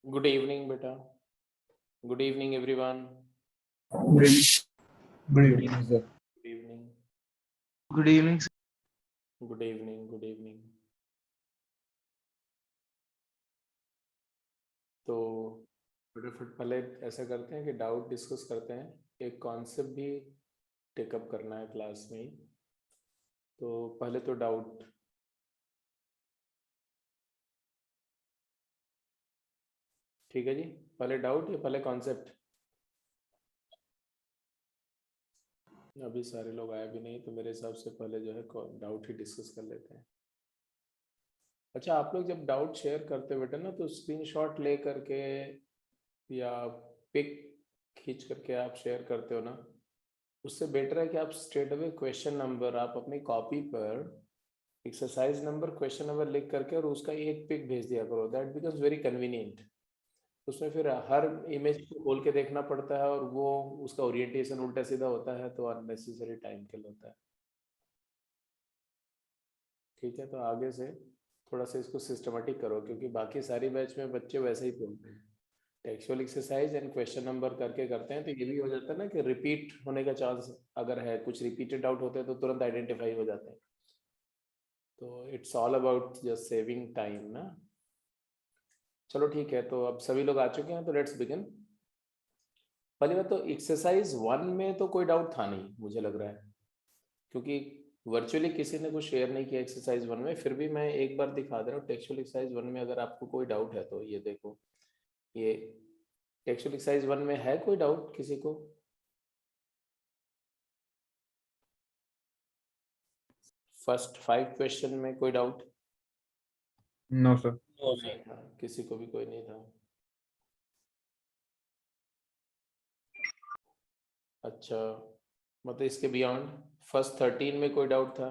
Good evening, beta. Good evening, everyone. Good evening, sir. Good evening. Good evening, sir. Good evening. Good evening. तो फटाफट पहले ऐसा करते हैं कि डाउट डिस्कस करते हैं. एक कॉन्सेप्ट भी टेकअप करना है क्लास में ही. तो पहले तो डाउट. ठीक है जी. पहले डाउट या पहले कॉन्सेप्ट? अभी सारे लोग आए भी नहीं, तो मेरे हिसाब से पहले जो है डाउट ही डिस्कस कर लेते हैं. अच्छा, आप लोग जब डाउट शेयर करते हो बेटा ना, तो स्क्रीनशॉट ले करके या पिक खींच करके आप शेयर करते हो ना, उससे बेटर है कि आप स्ट्रेट अवे क्वेश्चन नंबर आप अपनी कॉपी पर एक्सरसाइज नंबर क्वेश्चन नंबर लिख करके और उसका एक पिक भेज दिया करो. That becomes very convenient. उसमें फिर हर इमेज को खोल के देखना पड़ता है और वो उसका ओरिएंटेशन उल्टा सीधा होता है, तो अननेसेसरी टाइम किल होता है. ठीक है, तो आगे से थोड़ा सा इसको सिस्टमेटिक करो, क्योंकि बाकी सारी बैच में बच्चे वैसे ही बोलते हैं. Textual exercise and question number करके करते हैं, तो ये भी हो जाता है ना कि रिपीट होने का चांस अगर है, कुछ रिपीटेड डाउट होते हैं तो तुरंत आइडेंटिफाई हो जाते हैं. तो it's all about just saving time ना. चलो ठीक है, तो अब सभी लोग आ चुके हैं, तो लेट्स बिगिन. पहली बात तो एक्सरसाइज 1 में तो कोई डाउट था नहीं मुझे लग रहा है, क्योंकि वर्चुअली किसी ने कुछ शेयर नहीं किया एक्सरसाइज 1 में. फिर भी मैं एक बार दिखा दे रहा हूँ. टेक्सचुअल एक्सरसाइज 1 में अगर आपको कोई डाउट है तो ये देखो. ये टेक्सचुअल एक्सरसाइज 1 में है कोई डाउट किसी को? फर्स्ट 5 क्वेश्चन में कोई डाउट? No, sir. नहीं था, किसी को भी कोई नहीं था. अच्छा, मतलब इसके बियॉन्ड फर्स्ट 13 में कोई डाउट था?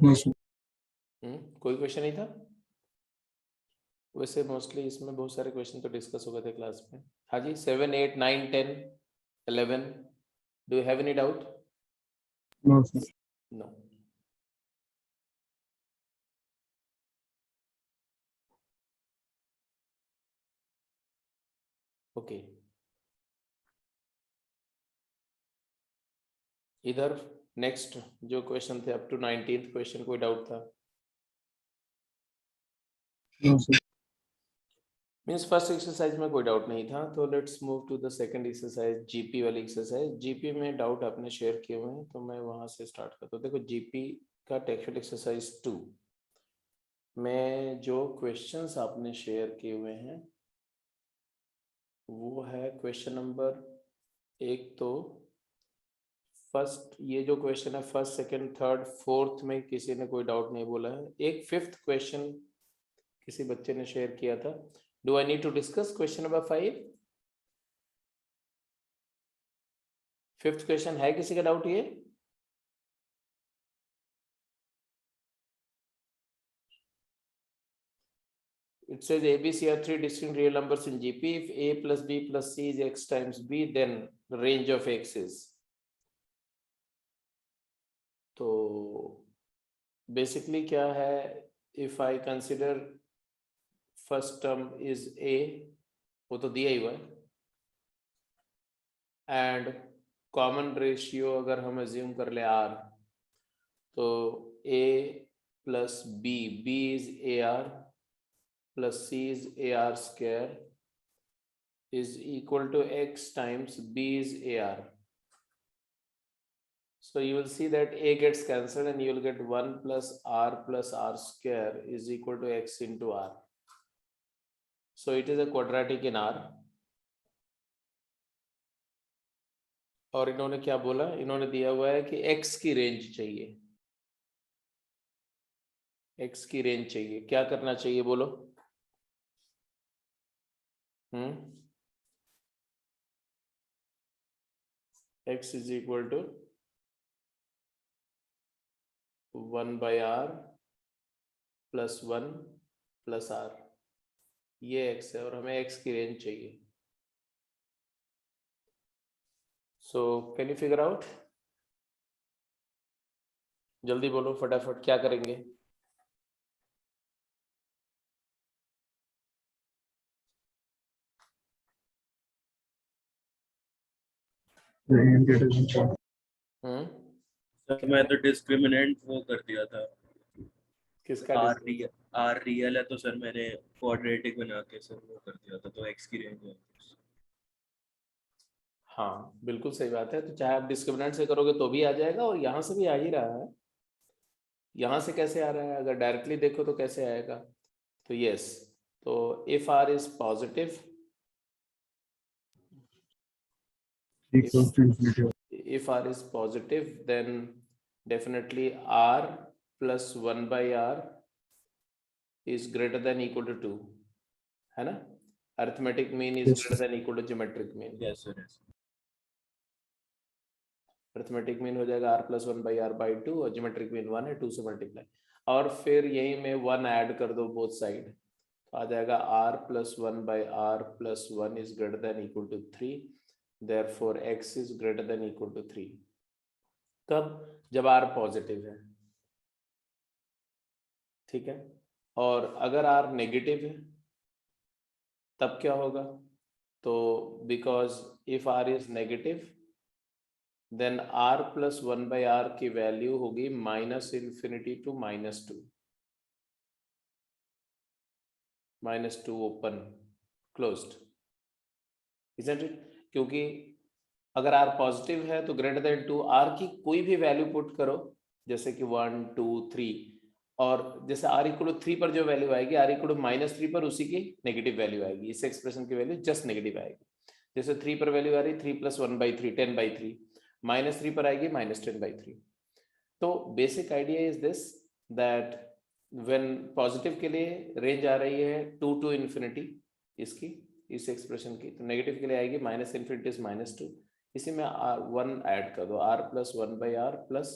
No, sir. कोई क्वेश्चन नहीं था? वैसे मोस्टली इसमें बहुत सारे क्वेश्चन तो डिस्कस हो गए थे क्लास में. हाँ जी, 7 8 9 10 11. Do you have any doubt? No, sir. No. Okay. इधर नेक्स्ट जो क्वेश्चन थे अप टू 19th क्वेश्चन, कोई डाउट था? No, sir. Means first exercise में कोई डाउट नहीं था. तो let's move to the second exercise, GP वाली एक्सरसाइज. जीपी में डाउट आपने शेयर किए हुए हैं, तो मैं वहां से स्टार्ट करता हूँ. देखो, जीपी का टेक्सचुअल एक्सरसाइज 2 में जो क्वेश्चंस आपने शेयर किए हुए हैं वो है क्वेश्चन नंबर 1. तो फर्स्ट ये जो क्वेश्चन है, फर्स्ट सेकंड थर्ड फोर्थ में किसी ने कोई डाउट नहीं बोला है. एक फिफ्थ क्वेश्चन किसी बच्चे ने शेयर किया था. Do I need to discuss question number 5? Fifth question है किसी का डाउट? ये it says ABC are three distinct real numbers in GP. If A plus B plus C is X times B, then the range of X is. तो basically क्या है, if I consider first term is A, वो तो दिया ही हुआ है, and common ratio अगर हम assume कर ले R, तो A plus B is AR plus C is AR square is equal to X times B is AR. So you will see that A gets cancelled and you will get 1 plus R square is equal to X into R. So it is a quadratic in R. और इन्होंने क्या बोला, इन्होंने दिया हुआ है कि X की रेंज चाहिए. X की रेंज चाहिए. क्या करना चाहिए बोलो? X is equal to 1 by R plus 1 plus R. ये X है और हमें X की रेंज चाहिए. So can you figure out? जल्दी बोलो फटाफट, क्या करेंगे? हम्म, सर मैं तो डिस्क्रिमिनेंट वो कर दिया था। किसका आर रियल है तो सर मैंने क्वाड्रेटिक बना के सर वो कर दिया था, तो एक्स की रेंज है। हाँ बिल्कुल सही बात है। तो चाहे आप डिस्क्रिमिनेंट से करोगे तो भी आ जाएगा, और यहाँ से भी आ ही रहा है। यहाँ से कैसे आ रहा है? अगर डायरेक्टली देखो तो कैसे आएगा? तो यस, तो if r is positive, if r is positive, then definitely r plus 1 by r is greater than equal to 2, है ना? arithmetic mean is Yes, greater than equal to geometric mean. Yes sir yes. arithmetic mean हो जाएगा r plus 1 by r by 2, और geometric mean 1 है, 2 से multiply, और फिर यही में 1 ऐड कर दो बोथ साइड, तो आ जाएगा r plus 1 by r plus 1 is greater than equal to 3, therefore x is greater than equal to 3. कब? जब r पॉजिटिव है, ठीक है। और अगर r नेगेटिव है तब क्या होगा? तो because if r is negative then r plus 1 by r की वैल्यू होगी minus infinity to -2, -2 open closed, isn't it? क्योंकि अगर r पॉजिटिव है तो ग्रेटर देन 2, r की कोई भी वैल्यू पुट करो, जैसे कि 1 2 3, और जैसे r इक्वल टू 3 पर जो वैल्यू आएगी, r इक्वल टू -3 पर उसी की नेगेटिव वैल्यू आएगी, इस एक्सप्रेशन की वैल्यू जस्ट नेगेटिव आएगी। जैसे 3 पर वैल्यू आ रही 3 प्लस 1/3 10/3, -3 पर आएगी -10/3। तो basic idea is this, that when positive के लिए रेंज आ रही है 2 टू इन्फिनिटी इसकी, इस एक्सप्रेशन की, तो नेगेटिव के लिए आएगी -इन्फिनिटी से -2, इसी में r1 ऐड कर दो, r plus 1 by r plus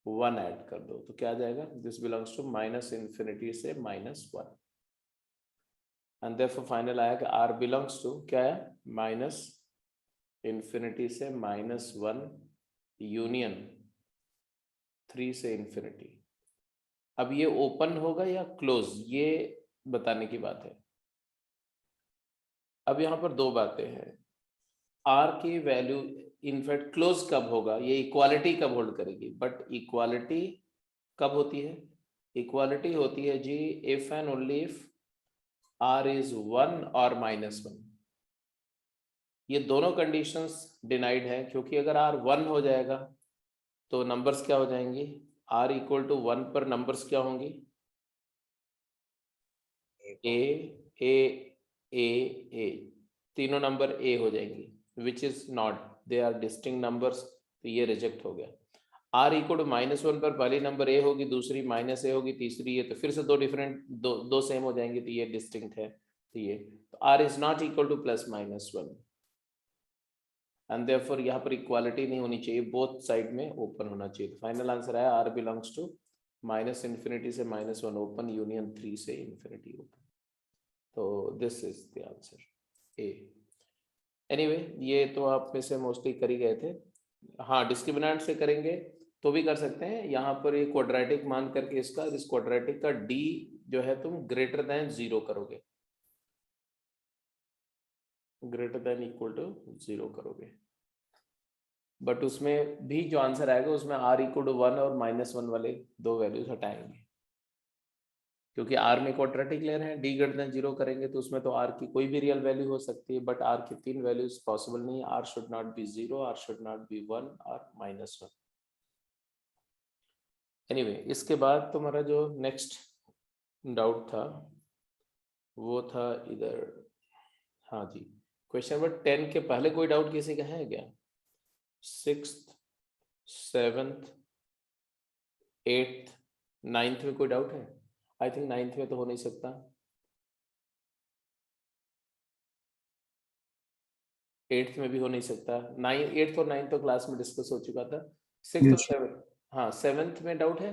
1 add कर दो, तो क्या आ जाएगा? दिस बिलोंग्स टू -इन्फिनिटी से -1, एंड देयरफॉर फाइनल आया कि r बिलोंग्स टू क्या है? -इन्फिनिटी से -1 यूनियन 3 से इन्फिनिटी। अब ये ओपन होगा या क्लोज, ये बताने की बात है। अब यहाँ पर दो बातें हैं, r की वैल्यू इनफैक्ट क्लोज कब होगा, ये इक्वालिटी कब होल्ड करेगी, बट इक्वालिटी कब होती है? इक्वालिटी होती है जी if and only if r is 1 और -1। ये दोनों कंडीशंस डिनाइड है, क्योंकि अगर r 1 हो जाएगा तो नंबर्स क्या हो जाएंगी? r इक्वल टू 1 पर नंबर्स क्या होंगी? a तीनों नंबर a हो जाएंगी, which is not, they are distinct numbers, तो ये रिजेक्ट हो गया। r इक्वल टू -1 पर पहली नंबर a होगी, दूसरी -a होगी, तीसरी ये, तो फिर से दो डिफरेंट, दो सेम हो जाएंगे, तो ये डिस्टिंक्ट है, तो ये, तो r is not equal to +-1, and therefore यहाँ पर इक्वालिटी नहीं होनी चाहिए, बोथ साइड में ओपन होना चाहिए। तो फाइनल आंसर है r बिलोंग्स टू -इन्फिनिटी से -1 ओपन यूनियन 3 से इन्फिनिटी ओपन। तो this is the answer A. Anyway ये तो आप में से मोस्टली कर ही गए थे। हाँ डिस्क्रिमिनेंट से करेंगे तो भी कर सकते हैं, यहाँ पर ये क्वाड्रेटिक मान करके इसका, इस क्वाड्रेटिक का d जो है तुम ग्रेटर देन 0 करोगे, ग्रेटर देन इक्वल टू 0 करोगे, बट उसमें भी जो आंसर आएगा उसमें r इक्वल टू 1 और -1 वाले दो वैल्यूज हटाएंगे, क्योंकि r में क्वाड्रेटिक ले रहे हैं, d ग्रेटर देन 0 करेंगे तो उसमें तो r की कोई भी रियल वैल्यू हो सकती है, बट r की 3 वैल्यूज पॉसिबल नहीं है, r should not be 0, r should not be 1 और -1। एनीवे इसके बाद तुम्हारा जो नेक्स्ट डाउट था वो था इधर, हाँ जी, क्वेश्चन नंबर 10 के पहले कोई डाउट किसी का है क्या? 6th 7th 8th 9th में कोई डाउट है? आई थिंक 9th में तो हो नहीं सकता, 8th में भी हो नहीं सकता, 8th और 9th तो क्लास में डिस्कस हो चुका था, 6th और 7th, हाँ 7th में डाउट है?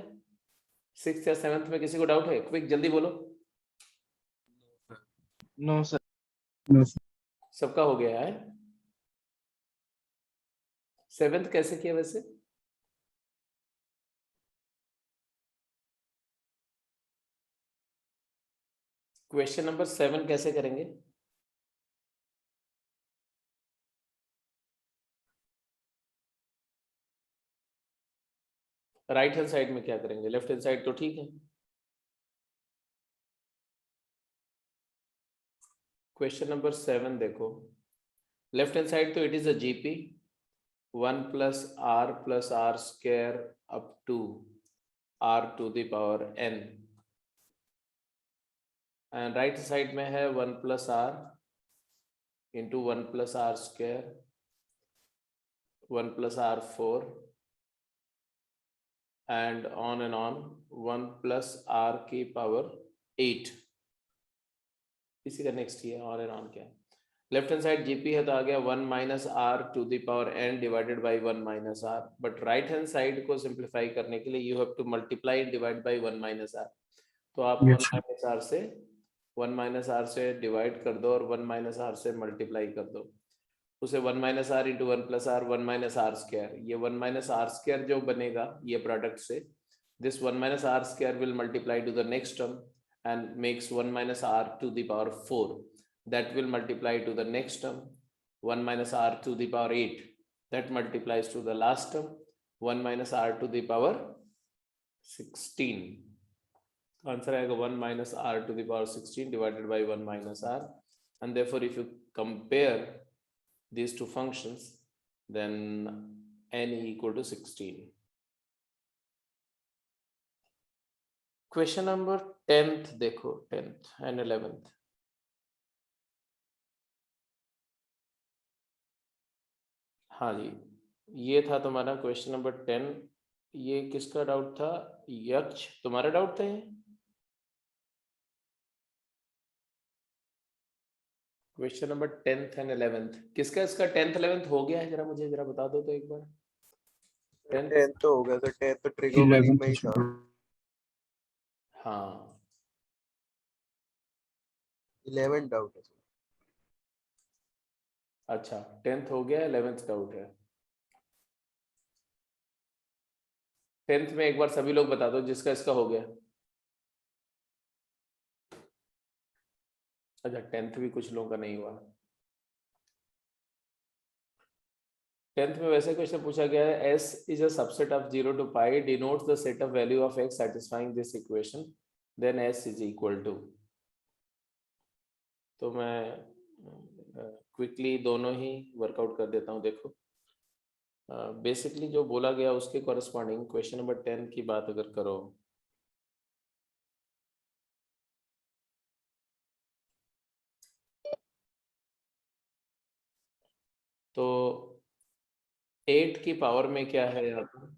6th या 7th में किसी को डाउट है? क्विक जल्दी बोलो। No sir. सबका हो गया है? 7th कैसे किया वैसे? क्वेश्चन नंबर 7 कैसे करेंगे? राइट हैंड साइड में क्या करेंगे? लेफ्ट हैंड साइड तो ठीक है। क्वेश्चन नंबर 7 देखो, लेफ्ट हैंड साइड तो it is a GP 1 plus r square up to r to the power n, and right side में है 1 plus r into 1 plus r square 1 plus r4 and on 1 plus r की power 8। इसी का next ये on and on क्या है? Left hand side GP है तो आ गया 1 minus r to the power n divided by 1 minus r, but right hand side को सिंप्लीफाई करने के लिए you have to multiply and divide by 1 minus r, तो आप 1 Yes, sir. minus r से 1 minus r से डिवाइड कर दो और 1 minus r से मल्टीप्लाई कर दो, उसे 1 minus r into 1 plus r 1 minus r square, ये 1 minus r square जो बनेगा ये प्रोडक्ट से, this 1 minus r square will multiply to the next term and makes 1 minus r to the power 4, that will multiply to the next term 1 minus r to the power 8, that multiplies to the last term 1 minus r to the power 16। Answer आएगा 1 minus r to the power 16 divided by 1 minus r, and therefore if you compare these two functions then n equal to 16। Question number 10th देखो, 10th and 11th। हाँ जी, ये था तुम्हारा question number 10। ये किसका doubt था? यक्ष, तुम्हारा डाउट था ये? Question number 10th and 11th किसका? इसका 10th 11th हो गया है? जरा मुझे जरा बता दो तो एक बार। 10th 10 तो हो गया सर, 10 तो ट्रिगोनोमेट्री 11th में ही था। हाँ 11 डाउट है सर। अच्छा, 10th हो गया, 11th डाउट है। 10th में एक बार सभी लोग बता दो जिसका इसका हो गया। अच्छा, 10th भी कुछ लोगों का नहीं हुआ। 10th में वैसे क्वेश्चन पूछा गया है, S is a subset of 0 to pi denotes the set of value of x satisfying this equation, then S is equal to। तो मैं क्विकली दोनों ही वर्कआउट कर देता हूँ। देखो बेसिकली जो बोला गया उसके कॉरेस्पॉन्डिंग क्वेश्चन नंबर 10 की बात अगर करो तो 8 की पावर में क्या है यहाँ पर?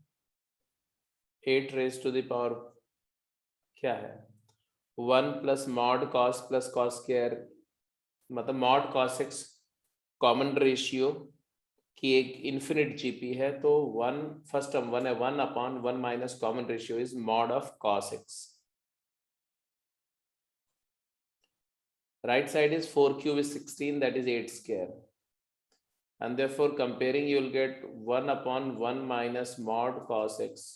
8 रेज टू द पावर क्या है? 1 plus mod cos plus cos square, मतलब mod cos x common ratio की एक इन्फिनिट जीपी है, तो 1 फर्स्ट टर्म 1 है, 1 upon 1 minus common ratio is mod of cos x. Right side is 4 cube is 16, that is 8 square, and therefore comparing you will get 1 upon 1 minus mod cos x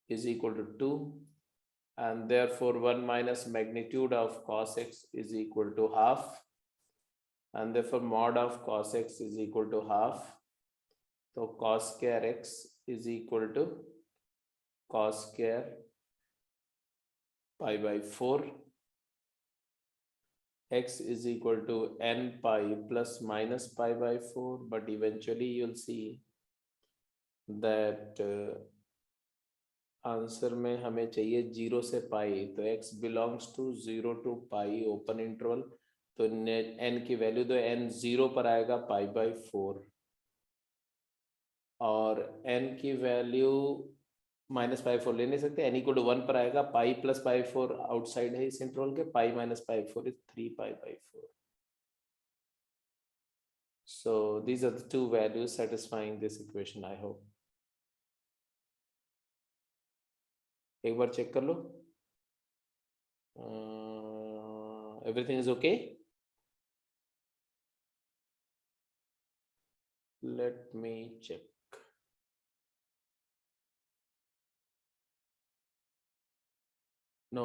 is equal to 2, and therefore 1 minus magnitude of cos x is equal to half, and therefore mod of cos x is equal to half, so cos square x is equal to cos square pi by 4, x is equal to n pi plus minus pi by 4, but eventually you'll see that answer में हमें चाहिए 0 से पाई, तो x belongs to 0 to pi open interval, तो n की value दो, n 0 पर आएगा पाई बाई 4, और n की वैल्यू माइनस पाई 4 ले नहीं सकते, n इक्वल टू 1 पर आएगा, पाई प्लस पाई 4 आउटसाइड है इस इंटरवल के, pi minus pi 4 is 3 pi by 4। So these are the two values satisfying this equation, I hope. एक बार चेक कर लो। Everything is okay? Let me check. No.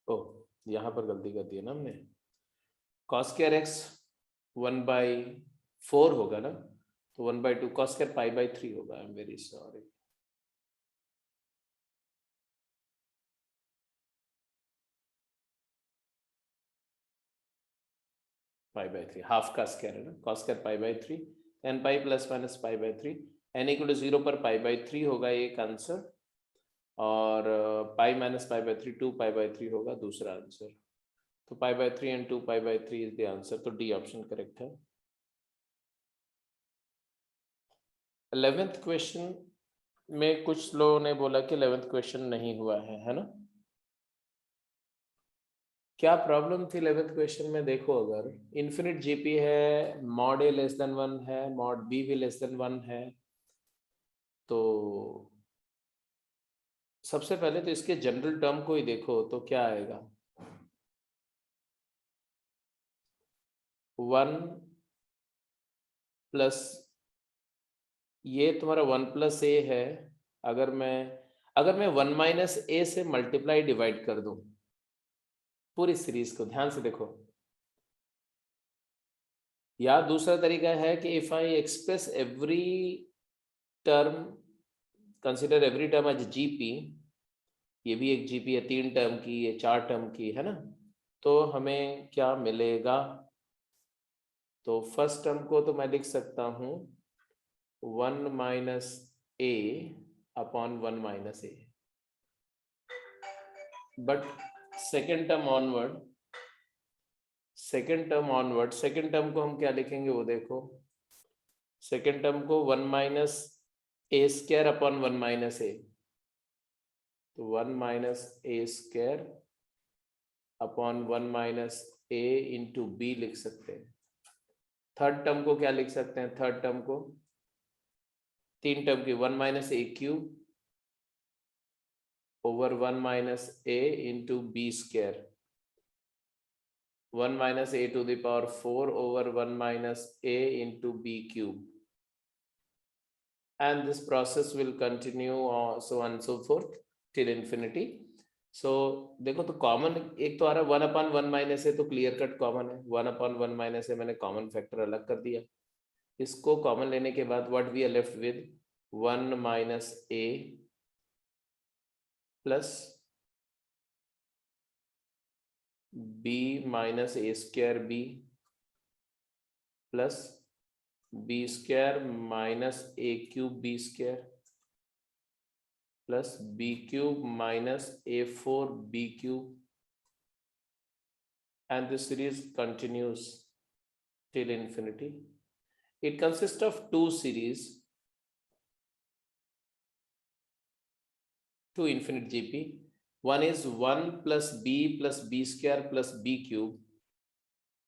ओ, यहाँ पर गलती कर दी है ना हमने। cos square x 1/4 होगा ना, तो 1/2 cos square pi/3 होगा। I am very sorry. pi/3 half का स्क्वायर है ना, cos square pi/3, tan pi plus minus pi/3, n equal to 0 पर pi/3 होगा एक आंसर, और pi माइनस pi/3 2 pi/3 होगा दूसरा आंसर। तो pi/3 and 2 pi/3 is the answer, तो डी ऑप्शन करेक्ट है। 11th क्वेश्चन में कुछ लोगों ने बोला कि 11th क्वेश्चन नहीं हुआ है ना? क्या प्रॉब्लम थी 11th क्वेश्चन में? देखो, अगर इन्फिनिट जीपी है, मॉड ए लेस देन 1 है, मॉड बी भी लेस देन 1 है, तो सबसे पहले तो इसके जनरल टर्म को ही देखो तो क्या आएगा। 1 प्लस ये तुम्हारा 1 प्लस ए है। अगर मैं 1 माइनस ए से मल्टीप्लाई डिवाइड कर दूं पूरी सीरीज को, ध्यान से देखो, या दूसरा तरीका है कि if I express every term, consider every term as GP, ये भी एक जीपी है 3 टर्म की, ये 4 टर्म की है ना, तो हमें क्या मिलेगा? तो फर्स्ट टर्म को तो मैं लिख सकता हूं 1 minus A upon 1 minus A, but second term onward, second term को हम क्या लिखेंगे वो देखो। सेकेंड टर्म को 1 माइनस ए स्क्वायर अपॉन 1 माइनस ए, तो 1 minus A square upon 1 minus a into B लिख सकते हैं। थर्ड टर्म को क्या लिख सकते हैं? थर्ड टर्म को 3 टर्म की 1 minus a cube over 1 minus a into b square, 1 minus a to the power 4 over 1 minus a into b cube, and this process will continue so on and so forth till infinity. So देखो, तो common एक तो आ रहा है 1 upon 1 minus a, तो clear cut common है। 1 upon 1 minus a मैंने common factor अलग कर दिया। इसको कॉमन लेने के बाद what we are left with 1 minus a plus b minus a square b plus b square minus a cube b square plus b cube minus a4 b cube, and the series continues till infinity. It consists of two series, two infinite GP. One is 1 plus b square plus b cube,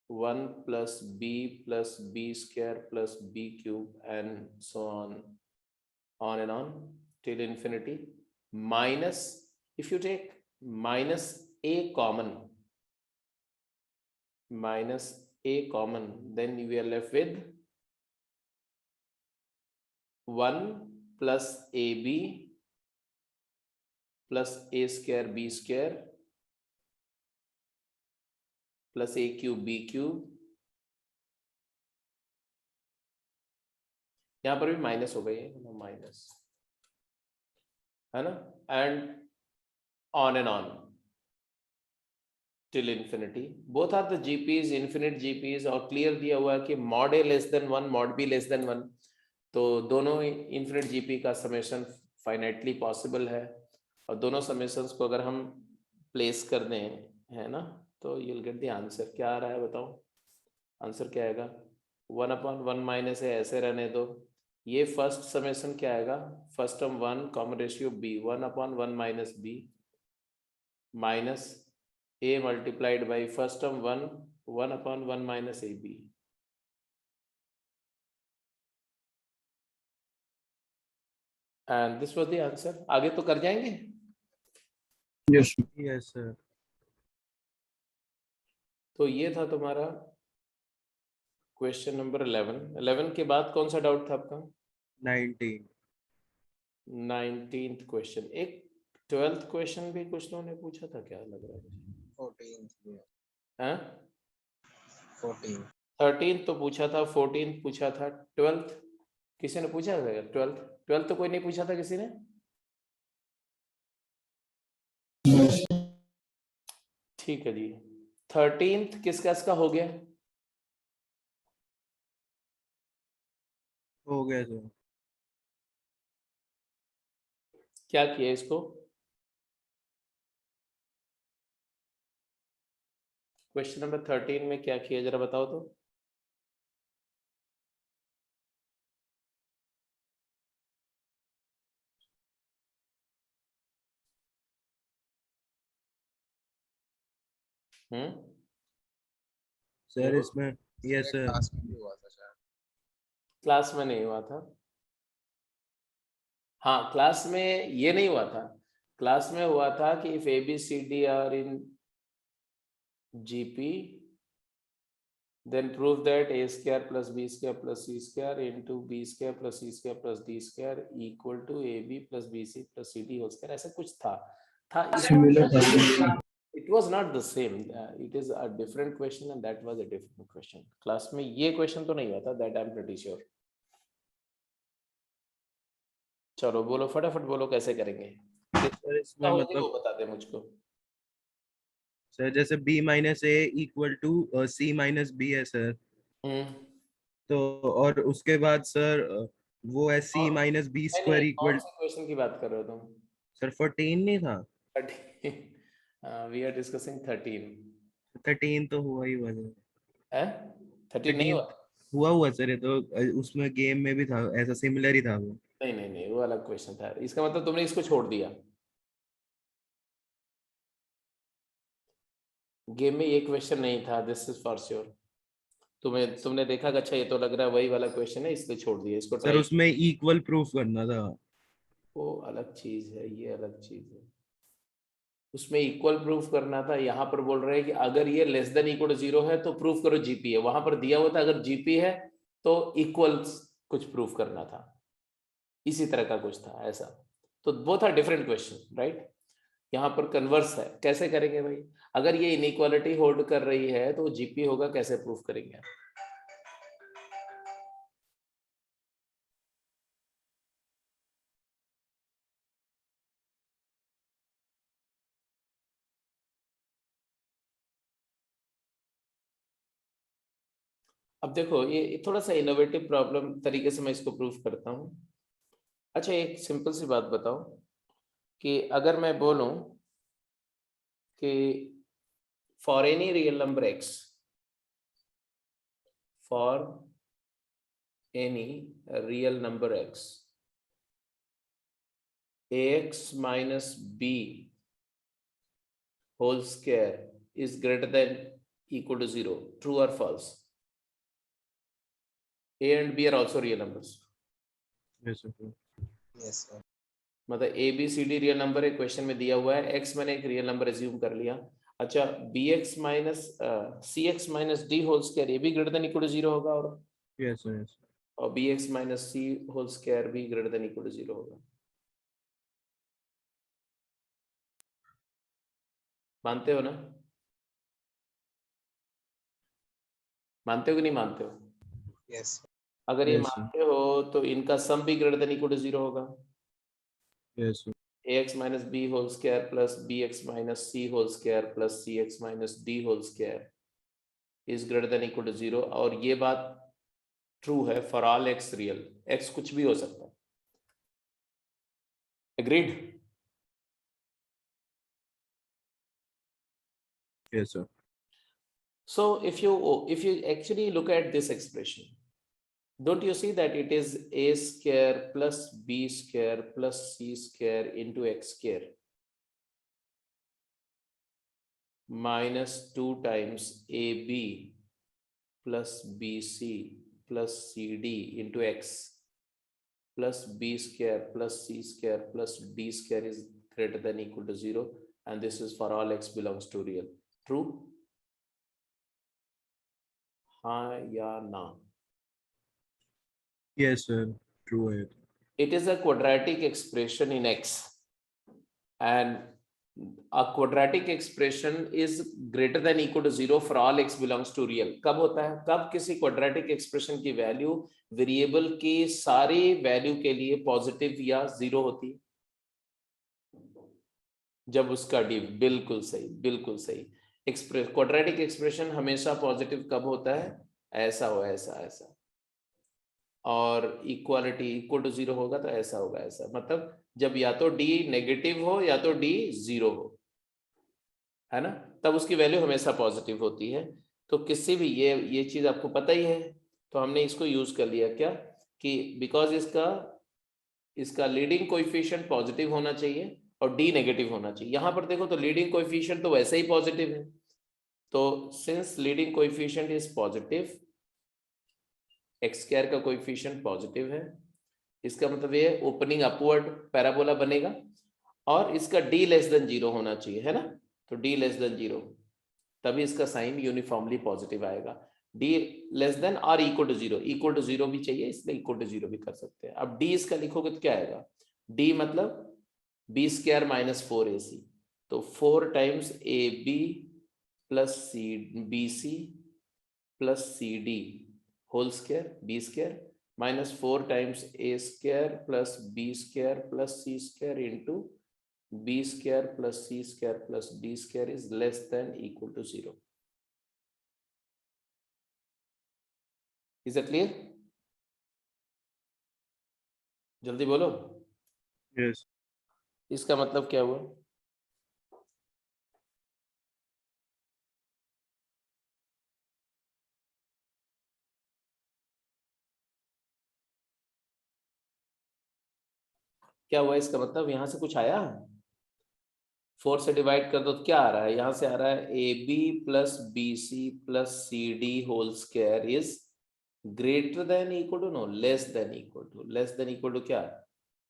1 plus b square plus b cube, and so on and on till infinity, minus, if you take minus a common, then we are left with 1 plus ab plus a square b square plus a cube b cube, यहां पर भी minus हो गई है, minus है ना, and on till infinity. Both are the GPs, infinite GPs, और clear दिया हुआ है कि mod a less than 1, mod b less than 1, तो दोनों इन्फिनिट जीपी का समेशन फाइनाइटली पॉसिबल है, और दोनों समेशंस को अगर हम प्लेस कर दें, है ना, तो you will get the answer. क्या आ रहा है बताओ? आंसर क्या आएगा? 1 upon 1 माइनस है, ऐसे रहने दो। ये फर्स्ट समेशन क्या आएगा? First term 1 common ratio b, 1 upon 1 minus b minus a multiplied by first term 1 upon 1 minus ab, and this was the answer. आगे तो कर जाएंगे? Yes, sir. Yes, sir. तो ये था तुम्हारा क्वेश्चन नंबर 11। 11 के बाद कौन सा डाउट था आपका? 19. 19th question. एक 12th क्वेश्चन भी कुछ लोगों ने पूछा था, क्या लग रहा है मुझे? 14th, हाँ 14th. 13th तो पूछा था, 14th पूछा था, 12th किसी ने पूछा था? 12th तो कोई नहीं पूछा था किसी ने? ठीक है जी। 13th किसका हो गया? हो गया सर। क्या किया इसको? क्वेश्चन नंबर 13 में क्या किया जरा बताओ तो। सर बोलो। इसमें यस सर। क्लास में भी हुआ था शायद. क्लास में नहीं हुआ था। हाँ क्लास में ये नहीं हुआ था। क्लास में हुआ था कि if a b c d are in GP then prove that a square plus b square plus c square into b square plus c square plus d square equal to ab plus bc plus cd whole square। ऐसा कुछ था Similar था. it was not the same, it is a different question and that was a different question। Class में ये question तो नहीं हुआ था, that I'm pretty sure। चलो बोलो फटाफट बोलो कैसे करेंगे। सर इसमें वो मतलब बता दे मुझको। सर जैसे b minus a equal to c minus b है सर। तो और उसके बाद सर वो है c माइनस बी नहीं स्क्वायर नहीं, कौन इक्वल। से क्वेश्चन की बात कर रहे हो तुम? सर 14 नहीं था? 13 we are discussing 13 13 तो हुआ ही हुआ सर। है। 13 नहीं 13 हुआ? हुआ सर ये तो उसमें गेम में भी था, ऐसा सिमिलर ही था वो। नहीं नहीं नहीं, वो अलग क्वेश्चन था। इसका मतलब तुमने इसको छोड़ दिया। गेम में ये क्वेश्चन नहीं था, दिस इज फॉर श्योर। तुमने देखा कि अच्छा ये तो लग रहा है वही वाला क्वेश्चन है, इसलिए छोड़ दिया इसको। Sir try. उसमें इक्वल प्रूफ करना था। वो अलग चीज है, ये अलग चीज है। उसमें इक्वल प्रूफ करना था। यहाँ पर बोल रहे हैं कि अगर ये लेस देन इक्वल टू 0 है तो प्रूफ करो जीपी है। वहां पर दिया हुआ था अगर जीपी है तो इक्वल कुछ प्रूफ करना था, इसी तरह का कुछ था ऐसा। तो both are different question right. यहाँ पर कन्वर्स है, कैसे करेंगे भाई? अगर ये इनइक्वालिटी होल्ड कर रही है तो जीपी होगा, कैसे प्रूफ करेंगे आप? अब देखो ये थोड़ा सा इनोवेटिव प्रॉब्लम तरीके से मैं इसको प्रूफ करता हूँ। अच्छा एक सिंपल सी बात बताओ कि अगर मैं बोलूं कि for any real number x, for any real number x, ax minus b whole square is greater than equal to 0, true or false? a and b are also real numbers। Yes, sir. Yes, sir. मतलब a b c d real number है, question में दिया हुआ है, x मैंने एक real number assume कर लिया। अच्छा b x minus c x minus d whole square, ये भी ग्रेटर देन इक्वल टू 0 होगा, Yes, sir, yes. और बी एक्स माइनस सी होल स्क्वायर भी ग्रेटर देन इक्वल टू 0 होगा। मानते हो ना? मानते हो कि नहीं मानते हो? Yes. अगर ये Yes, sir. मानते हो तो इनका सम भी ग्रेटर देन इक्वल टू 0 होगा। Yes, sir. ax minus b whole square plus bx minus c whole square plus cx minus d whole square is greater than equal to 0। और ये बात ट्रू है for all x real, x कुछ भी हो सकता है। Agreed? Yes, sir. So if you actually look at this expression, don't you see that it is a square plus b square plus c square into x square minus 2 times ab plus bc plus cd into x plus b square plus c square plus d square is greater than equal to 0, and this is for all x belongs to real। True? हाँ या ना? Yes, sir. True है। it is a quadratic expression in x, and a quadratic expression is greater than equal to 0 for all x belongs to real. कब होता है, कब किसी quadratic expression की वैल्यू वेरिएबल के सारे वैल्यू के लिए पॉजिटिव या जीरो होती है? जब उसका डी, बिल्कुल सही, बिल्कुल सही। क्वाड्रेटिक एक्सप्रेशन हमेशा पॉजिटिव कब होता है? ऐसा हो, ऐसा ऐसा, और इक्वालिटी इक्वल टू 0 होगा तो ऐसा होगा, ऐसा। मतलब जब या तो डी नेगेटिव हो या तो डी 0 हो, है ना, तब उसकी वैल्यू हमेशा पॉजिटिव होती है। तो किसी भी ये चीज आपको पता ही है, तो हमने इसको यूज कर लिया क्या, कि बिकॉज इसका लीडिंग कोएफिशिएंट पॉजिटिव होना चाहिए और डी नेगेटिव होना चाहिए। यहां पर देखो तो लीडिंग कोएफिशिएंट तो वैसे ही पॉजिटिव है, तो since leading coefficient is positive, x square का कोएफिशिएंट पॉजिटिव है, इसका मतलब ये ओपनिंग अपवर्ड पैराबोला बनेगा, और इसका डी लेस देन 0 होना चाहिए, है ना। तो डी लेस देन 0, तभी इसका साइन यूनिफॉर्मली पॉजिटिव आएगा। डी लेस देन और इक्वल टू 0, इक्वल टू 0 भी चाहिए, इसलिए इक्वल टू 0 भी कर सकते हैं। अब डी इसका लिखोगे तो क्या आएगा, डी मतलब बी स्क्वायर माइनस 4ac, तो 4 times a b plus c b c plus c d whole square, b square minus 4 times a square plus b square plus c square into b square plus c square plus d square is less than equal to 0। Is it clear? जल्दी बोलो। Yes. इसका मतलब क्या हुआ? क्या हुआ इसका मतलब? यहां से कुछ आया? 4 से डिवाइड कर दो तो क्या आ रहा है? यहां से आ रहा है a b plus b c plus c d whole square is greater than equal to, no, less than equal to, less than equal to क्या,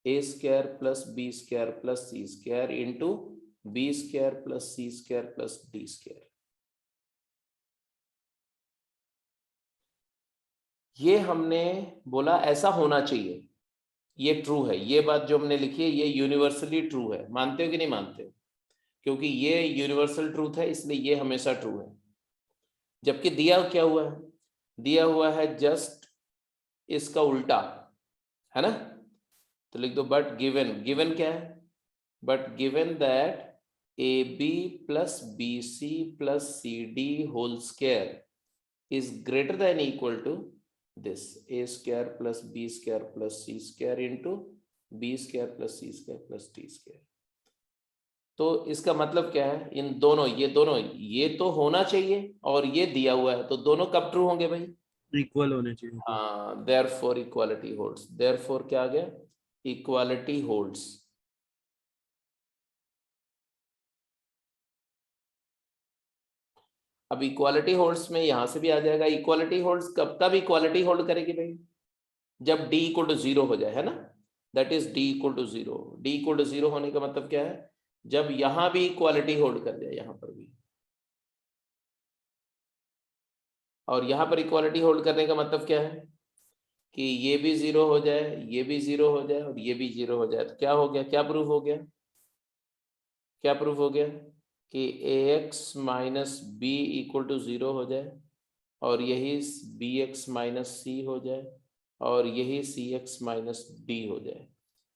a square plus b square plus c square into b square plus c square plus d square. ये हमने बोला ऐसा होना चाहिए, ये true है, ये बात जो हमने लिखी है ये यूनिवर्सली ट्रू है। मानते हो कि नहीं मानते हो? क्योंकि ये यूनिवर्सल ट्रूथ है, इसलिए ये हमेशा ट्रू है। जबकि दिया क्या हुआ है, दिया हुआ है जस्ट इसका उल्टा, है ना। तो लिख दो बट गिवन, गिवन क्या है, but given that a b plus b c plus c d whole square is greater than equal to this a square plus b square plus c square into b square plus c square plus d square। तो इसका मतलब क्या है, इन दोनों, ये दोनों, ये तो होना चाहिए और ये दिया हुआ है, तो दोनों कब ट्रू होंगे भाई? इक्वल होने चाहिए। हाँ, देयरफॉर इक्वालिटी होल्ड्स। देयरफॉर क्या आ गया, इक्वालिटी होल्ड्स। अब इक्वालिटी होल्ड्स में यहां से भी आ जाएगा, इक्वालिटी होल्ड्स कब तब इक्वालिटी होल्ड करेगी भाई, जब d इक्वल टू 0 हो जाए, है ना। That is d equal to 0। d equal to 0 होने का मतलब क्या है, जब यहां भी इक्वालिटी होल्ड कर जाए, यहां पर भी, और यहां पर इक्वालिटी होल्ड करने का मतलब क्या है कि ये भी 0 हो जाए, ये भी 0 हो जाए और ये भी 0 हो जाए, तो क्या हो गया, क्या प्रूफ हो गया, क्या प्रूफ हो गया कि ax minus b equal to 0 हो जाए, और यही bx माइनस सी हो जाए, और यही cx माइनस डी हो जाए।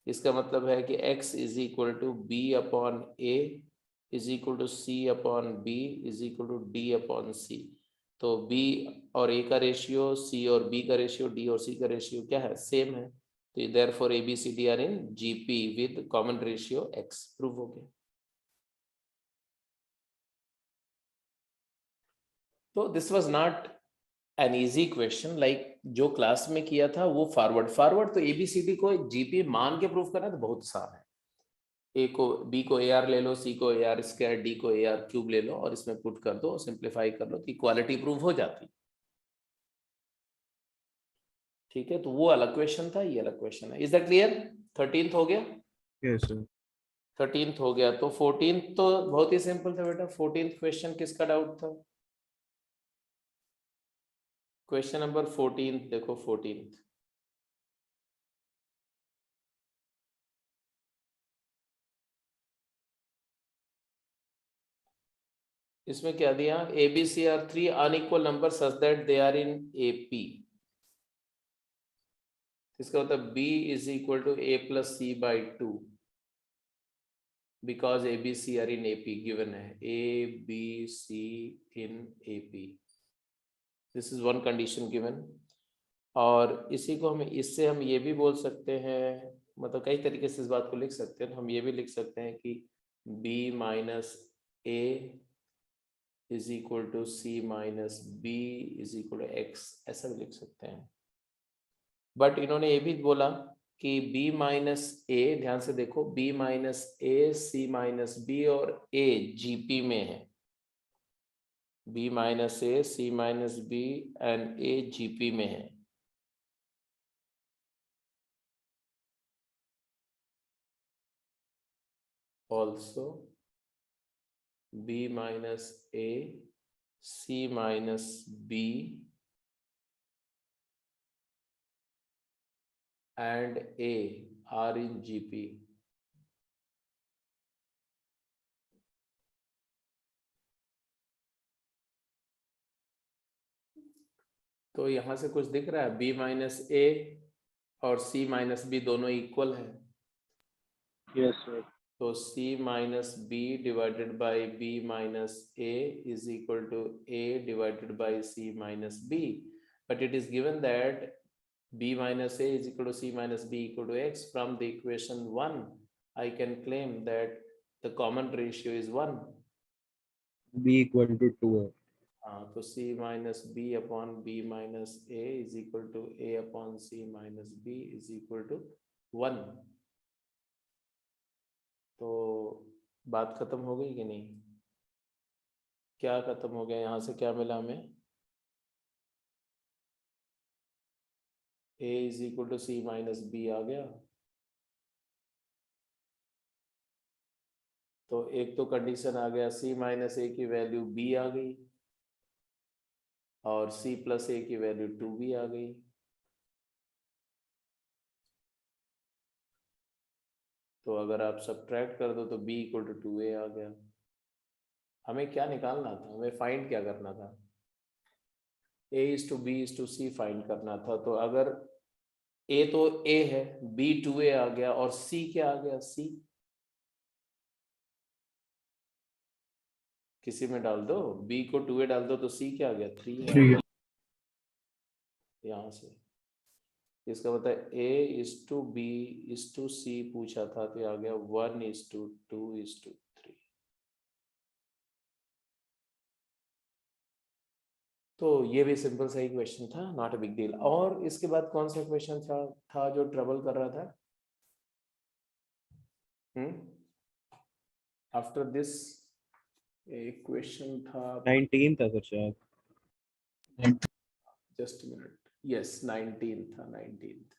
इसका मतलब है कि x is equal to b upon a is equal to c upon b is equal to d upon c. तो b और a का रेशियो, c और b का रेशियो, d और c का रेशियो क्या है, सेम है। तो therefore ABCD are in GP with common ratio x। Prove हो गया। तो this was not an easy question, like जो क्लास में किया था वो फॉरवर्ड तो ABCD को GP मान के प्रूव करना तो बहुत आसान है। ए को, बी को AR ले लो, सी को AR स्क्वायर, डी को AR क्यूब ले लो और इसमें पुट कर दो, सिंप्लीफाई कर लो, तो इक्वालिटी प्रूव हो जाती। ठीक है, तो वो अलग क्वेश्चन था, ये अलग क्वेश्चन है। Is that clear? 13th हो गया? Yes sir. 13th हो गया, तो 14th तो बहुत ही सिंपल था बेटा। 14th क्वेश्चन किसका डाउट था? क्वेश्चन नंबर 14 देखो, 14th इसमें क्या दिया, a b c are 3 unequal number such that they are in AP। इसका मतलब B is equal to A plus C by 2 because A B C are in AP given है, A B C in AP, this is one condition given. और इसी को हम, इससे हम ये भी बोल सकते हैं, मतलब कई तरीके से इस बात को लिख सकते हैं। हम ये भी लिख सकते हैं कि B minus A is equal to C minus B is equal to X, ऐसा भी लिख सकते हैं। बट इन्होंने ये भी बोला कि B माइनस A, ध्यान से देखो, B minus A C minus B और A GP में है, B minus A C minus B and A GP में है। Also B minus A C minus B and A are in GP। तो यहां से कुछ दिख रहा है, B माइनस A और C माइनस B दोनों इक्वल है। Yes, sir. तो C minus B divided by B minus A is equal to A divided by C minus B, but it is given that B minus A is equal to C minus B equal to X. From the equation 1, I can claim that the common ratio is 1. B equal to 2 है। तो C minus B upon B minus A is equal to A upon C minus B is equal to 1. तो बात खत्म हो गई कि नहीं? क्या खत्म हो गया? यहाँ से क्या मिला हमें? A is equal to C minus B आ गया। तो एक तो कंडीशन आ गया, C माइनस A की वैल्यू B आ गई और C प्लस A की वैल्यू 2B आ गई। तो अगर आप सब्ट्रैक्ट कर दो तो B इक्वल टू 2A आ गया। हमें क्या निकालना था? हमें फाइंड क्या करना था? A is to B is to C find करना था। तो अगर A तो A है, B 2A आ गया और C क्या आ गया? C किसी में डाल दो, B को 2A डाल दो तो C क्या आ गया? 3 आ गया। यहाँ से इसका मतलब A is to B is to C पूछा था तो आ गया 1 इज टू 2 इज टू 3। तो ये भी सिंपल सा ही क्वेश्चन था, नॉट अ बिग डील। और इसके बाद कौन सा क्वेश्चन था जो ट्रबल कर रहा था? आफ्टर दिस एक क्वेश्चन था, 19 था सर शायद। जस्ट मिनट, यस 19 था, 19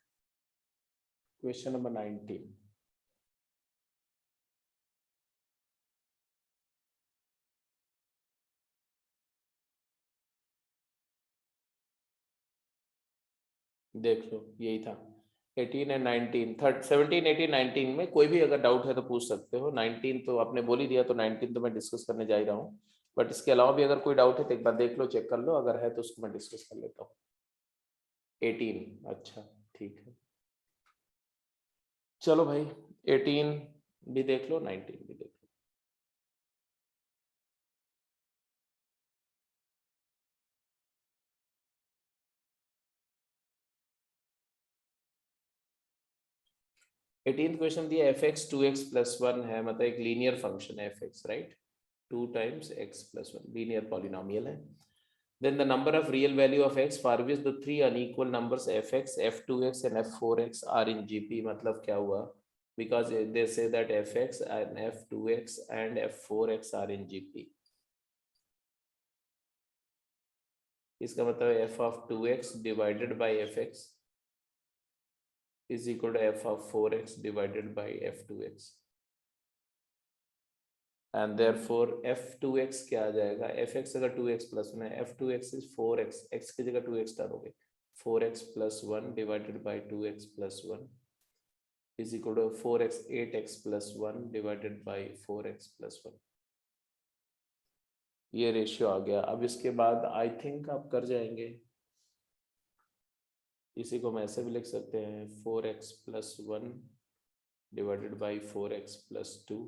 क्वेश्चन नंबर 19। देख लो यही था, 18 एंड 19, 17 18 19 में कोई भी अगर डाउट है तो पूछ सकते हो। 19 तो आपने बोल ही दिया तो 19 तो मैं डिस्कस करने जा ही रहा हूँ, बट इसके अलावा भी अगर कोई डाउट है तो एक बार देख लो, चेक कर लो, अगर है तो उसको मैं डिस्कस कर लेता हूँ। 18, अच्छा ठीक है, चलो भाई 18 भी देख लो, 19 भी देख लो। एटीन क्वेश्चन दिया fx 2x प्लस 1 है, मतलब एक लीनियर फंक्शन है fx, right? 2 times x plus 1 linear polynomial है। Then the number of real value of x for which the three unequal numbers fx, f2x and f4x are in GP। मतलब क्या हुआ? Because they say that fx and f2x and f4x are in GP। इसका मतलब f of 2x divided by fx is equal to f of 4x divided by f2x। and therefore f2x क्या आ जाएगा? fx अगर 2x plus 1 है, f2x is 4x, x की जगह 2x डालोगे, 4x plus 1 divided by 2x plus 1 is equal to 4x 8x plus 1 divided by 4x plus 1। ये ratio आ गया। अब इसके बाद आई थिंक आप कर जाएंगे। इसी को हम ऐसे भी लिख सकते हैं 4x + 1 डिवाइडेड बाई 4x + 2।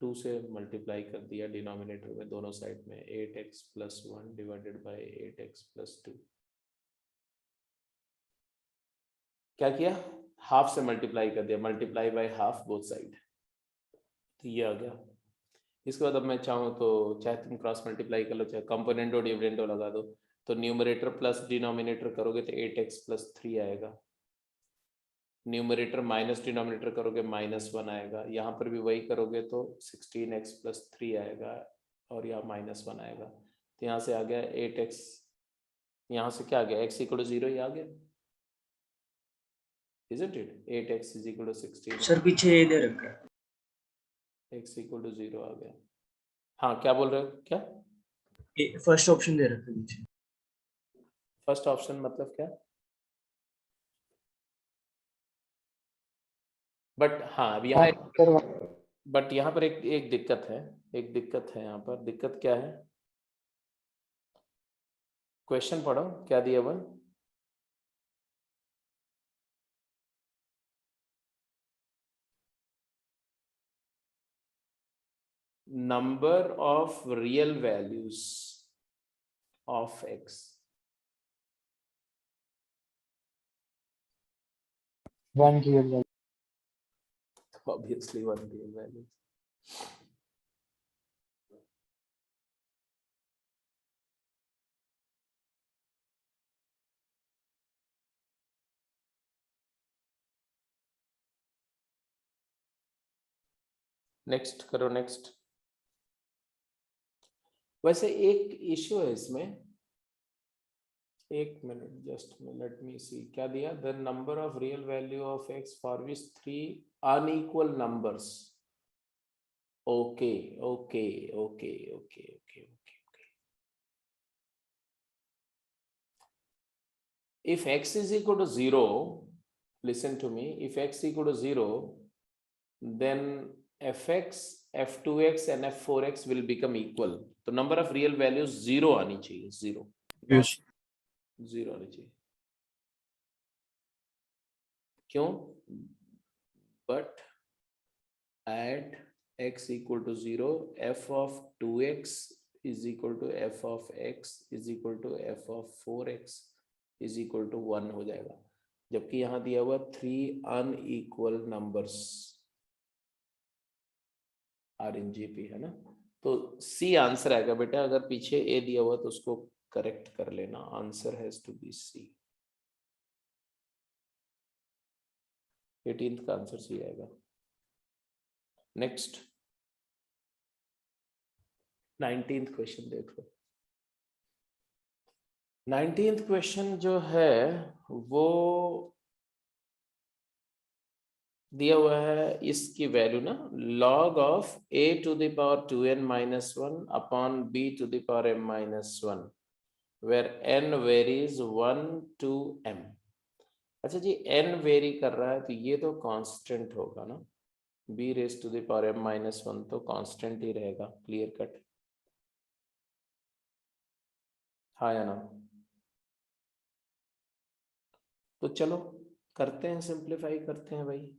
2 से मल्टीप्लाई कर दिया डिनोमिनेटर में दोनों साइड में, 8x + 1 डिवाइडेड बाई 8x + 2। क्या किया, हाफ से मल्टीप्लाई कर दिया, multiply by half both side, तो ये आ गया। इसके बाद अब मैं चाहूँ तो चाहे तुम क्रॉस मल्टीप्लाई कर लो, चाहे कंपोनेंटो डिविडेंडो लगा दो, तो न्यूमरेटर प्लस डिनोमिनेटर करोगे तो 8x + 3 आएगा, न्यूमरेटर माइनस डिनोमिनेटर करोगे -1 आएगा, यहाँ पर भी वही करोगे तो 16x + 3 आएगा और यहाँ -1 आएगा। तो यहाँ से आ गया 8x, यहाँ से क्या आ गया, x = 0 ही आ गया, isn't it? 8x = 16, सर पीछे ये दे रखा है, x = 0 आ गया। हाँ क्या बोल रहे हो, क्या फर्स्ट ऑप्शन दे रखा है पीछे। फर्स्ट ऑप्शन मतलब क्या, बट हाँ अब यहाँ बट यहाँ पर एक दिक्कत है, एक दिक्कत है यहाँ पर। दिक्कत क्या है, क्वेश्चन पढ़ो क्या दिया हुआ। Number of real values of x, 1 real value. obviously 1 real value। Next करो, नेक्स्ट। वैसे एक इश्यू है इसमें, एक मिनट, जस्ट लेट मी सी, क्या दिया, the number of real value of x for which 3 unequal numbers. Okay okay okay okay okay okay. If x is equal to 0, listen to me, if x equal to 0, then fx, f2x and f4x will become equal. तो number of real values 0 आनी चाहिए, 0 Yes. 0 आनी चाहिए। क्यों, but at x equal to 0, f of 2x is equal to f of x is equal to f of 4x is equal to 1 हो जाएगा, जबकि यहाँ दिया हुआ 3 unequal numbers are in GP है ना, तो सी आंसर आएगा बेटा। अगर पीछे ए दिया हुआ तो उसको करेक्ट कर लेना, answer has to be c. 18th का आंसर सी आएगा। नेक्स्ट 19th क्वेश्चन देख लो। 19th क्वेश्चन जो है वो दिया हुआ है, इसकी वैल्यू ना, log of a to the power 2n minus 1 upon b to the power m minus 1 where n varies 1 to m। अच्छा जी, n वेरी कर रहा है तो ये तो कांस्टेंट होगा ना, b raised to the power m minus 1 तो कांस्टेंट ही रहेगा, क्लियर कट, हाँ या ना। तो चलो करते हैं, सिंप्लीफाई करते हैं भाई।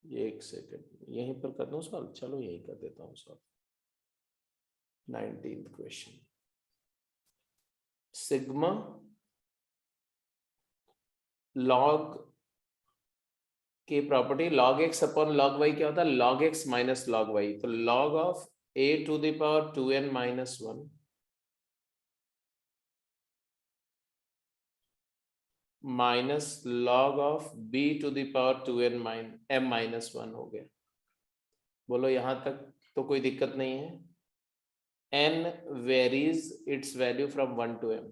एक सेकंड, यहीं पर कर दूं सॉल्व, चलो यहीं कर देता हूँ solve. 19th question, sigma log की प्रॉपर्टी log x अपॉन log y क्या होता है, log x minus log y, तो log of a to the power 2n minus 1 minus log of b to the power 2n m minus 1 हो गया। बोलो यहां तक तो कोई दिक्कत नहीं है। n varies its value from 1 to m,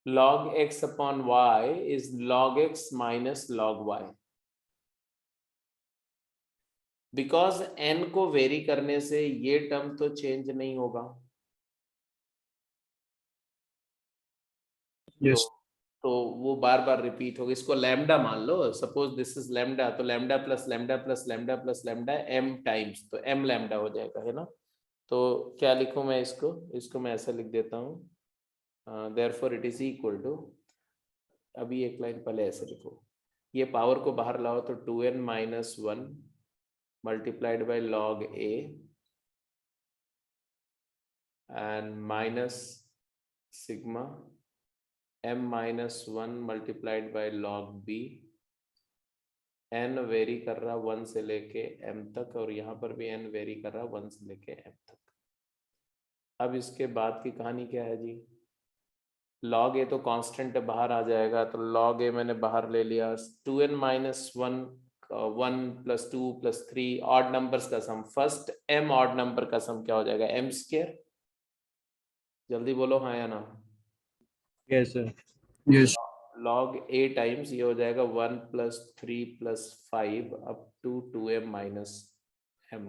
log x upon y is log x minus log y। Because n को वेरी करने से ये टर्म तो चेंज नहीं होगा, Yes. तो वो बार बार रिपीट होगा। इसको लैम्डा मान लो, सपोज दिस इज लैम्डा, तो lambda plus lambda plus lambda plus lambda m times, तो एम लैम्डा हो जाएगा, है ना। तो क्या लिखूं मैं इसको मैं ऐसा लिख देता हूँ, therefore it is equal to, अभी एक लाइन पहले ऐसे लिखो, ये पावर को बाहर लाओ तो 2n minus 1 multiplied by log A and minus sigma m minus 1 multiplied by log b, n very कर रहा 1 से लेके m तक, और यहाँ पर भी n वेरी कर रहा 1 से लेके m तक। अब इसके बाद की कहानी क्या है जी, log a तो कांस्टेंट है, बाहर आ जाएगा, तो log a मैंने बाहर ले लिया, 2n minus 1 1 plus 2 plus 3 odd numbers का सम, फर्स्ट m ऑड नंबर का सम क्या हो जाएगा, m स्क्वायर, जल्दी बोलो हाँ या ना। Yes sir. Yes. log a times ये हो जाएगा 1 plus 3 plus 5 up to 2m minus m,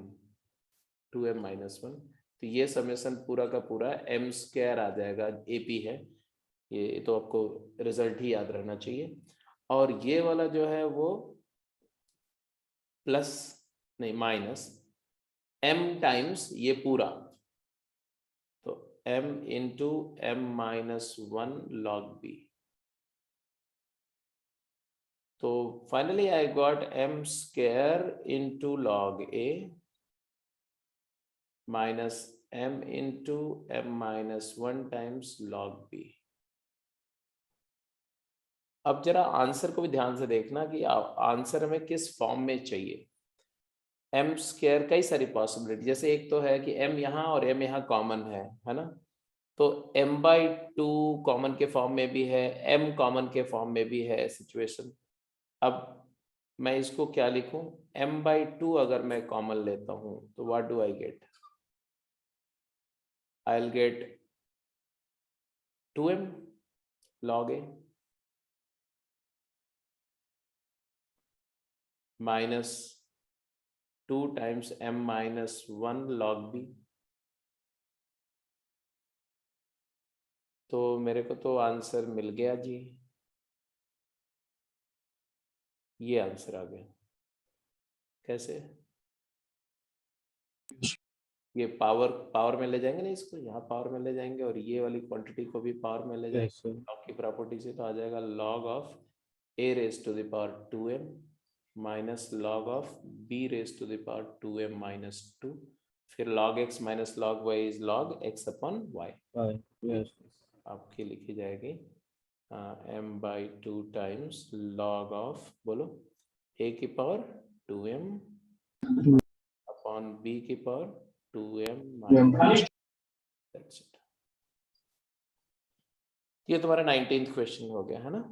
2m minus 1, तो ये समेशन पूरा का पूरा m स्क्वायर आ जाएगा, AP है ये, तो आपको रिजल्ट ही याद रहना चाहिए। और ये वाला जो है वो प्लस नहीं माइनस m टाइम्स ये पूरा, तो m into m minus 1 log b, तो finally I got m square into log a minus m into m minus 1 times log b। अब जरा आंसर को भी ध्यान से देखना कि आंसर हमें किस फॉर्म में चाहिए। m स्क्वायर कई सारी पॉसिबिलिटी, जैसे एक तो है कि m यहाँ और m यहाँ कॉमन है ना, तो m/2 कॉमन के फॉर्म में भी है, m कॉमन के फॉर्म में भी है सिचुएशन। अब मैं इसको क्या लिखूं, m/2 अगर मैं कॉमन लेता हूं तो what do I get, I will get 2m log a minus 2 times m minus 1 log b। तो मेरे को तो आंसर मिल गया जी, ये आंसर आ गया। कैसे, ये पावर में ले जाएंगे ना इसको, यहाँ पावर में ले जाएंगे और ये वाली क्वांटिटी को भी पावर में ले जाएंगे, यस सर। log की प्रॉपर्टी से, तो आ जाएगा log of a raise to the power 2m minus log of b raise to the power 2m minus 2, फिर log x minus log y is log x upon y, yes आपकी लिखी जाएगी m/2 times log of, बोलो a की power 2m upon b की power 2m minus, that's it। ये तुम्हारा 19th question हो गया है ना।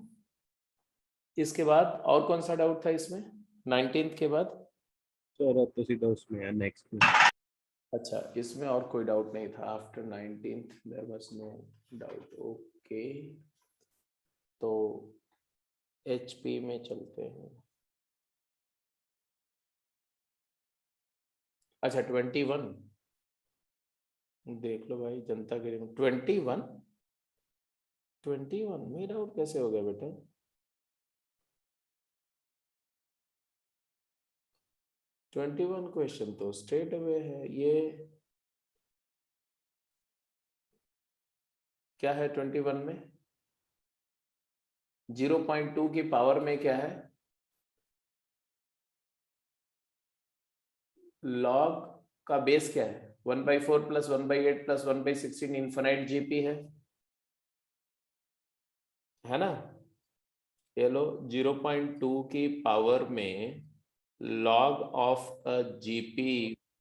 इसके बाद और कौन सा डाउट था इसमें 19th के बाद, सर अब तो सीधा उसमें है नेक्स्ट में। अच्छा इसमें और कोई डाउट नहीं था, after 19th there was no doubt, okay. तो HP में चलते हैं, अच्छा 21 देख लो भाई, जनता के 21 में डाउट कैसे हो गया बेटा, ट्वेंटी वन क्वेश्चन तो स्ट्रेट अवे है, ये क्या है 21 में, 0.2 की पावर में क्या है, log का बेस क्या है, 1/4 प्लस 1/8 प्लस 1/16 इन्फिनाइट GP है ना। ये लो 0.2 की पावर में log of a GP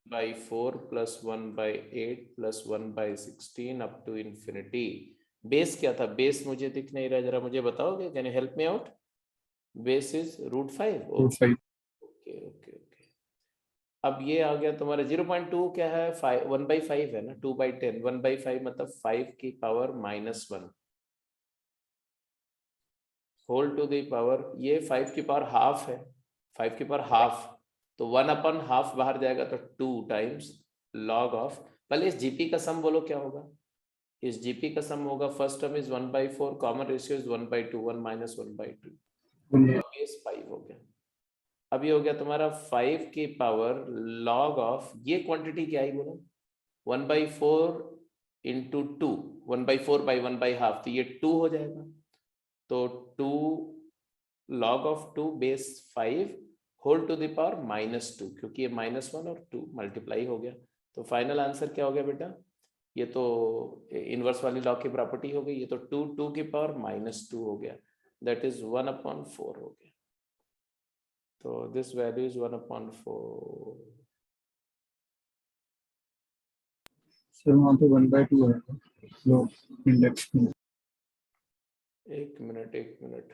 by 4 plus 1/8 plus 1/16 up to infinity, base क्या था, बेस मुझे दिख नहीं रहा, जरा मुझे बताओगे, can you help me out, base is √5, okay okay okay. अब ये आ गया तुम्हारा 0.2 क्या है, 1/5 है ना, 2/10, 1/5 मतलब 5 की power -1 whole to the power, ये 5 की पावर हाफ है, 5 की पावर हाफ, तो 1/2 बाहर जाएगा, तो 2 टाइम्स log ऑफ, पहले इस GP का सम बोलो क्या होगा, इस जीपी का सम होगा, first term is 1/4, common ratio is 1/2, 1 - 1/2, base 5 हो गया। अब ये हो गया तुम्हारा 5 की पावर लॉग ऑफ, ये क्वांटिटी क्या आई बोलो, 1/4 इंटू 2, 1/4/1/2, तो ये 2 हो जाएगा। तो 2 log of 2 base 5 whole to the power -2, क्योंकि ये -1 और 2 मल्टीप्लाई हो गया। तो फाइनल आंसर क्या हो गया बेटा, ये तो इनवर्स वाली लॉ की प्रॉपर्टी हो गई, ये तो 2 की पावर -2 हो गया, दैट इज 1/4 हो गया। तो दिस वैल्यू इज 1/4। सर वहाँ पे 1/2 है लो इंडेक्स में। एक मिनट,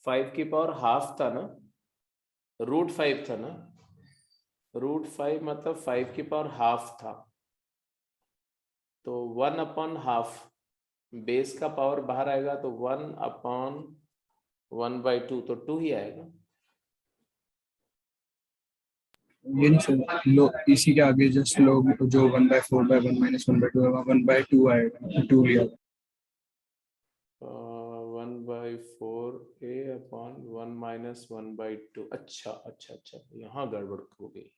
5 की पावर हाफ था ना, √5 था ना, √5 मतलब 5 की पावर हाफ था, तो 1/2 बेस का पावर बाहर आएगा, तो 1/1/2, तो 2 ही आएगा। ये नहीं सर, लो इसी के आगे जस्ट लोग जो 1/4/1 - 1/2 है वहाँ 1/2 आएगा, 2 लिया। 1/4 A/1 - 1/2, अच्छा, यहाँ गड़बड़ हो गई,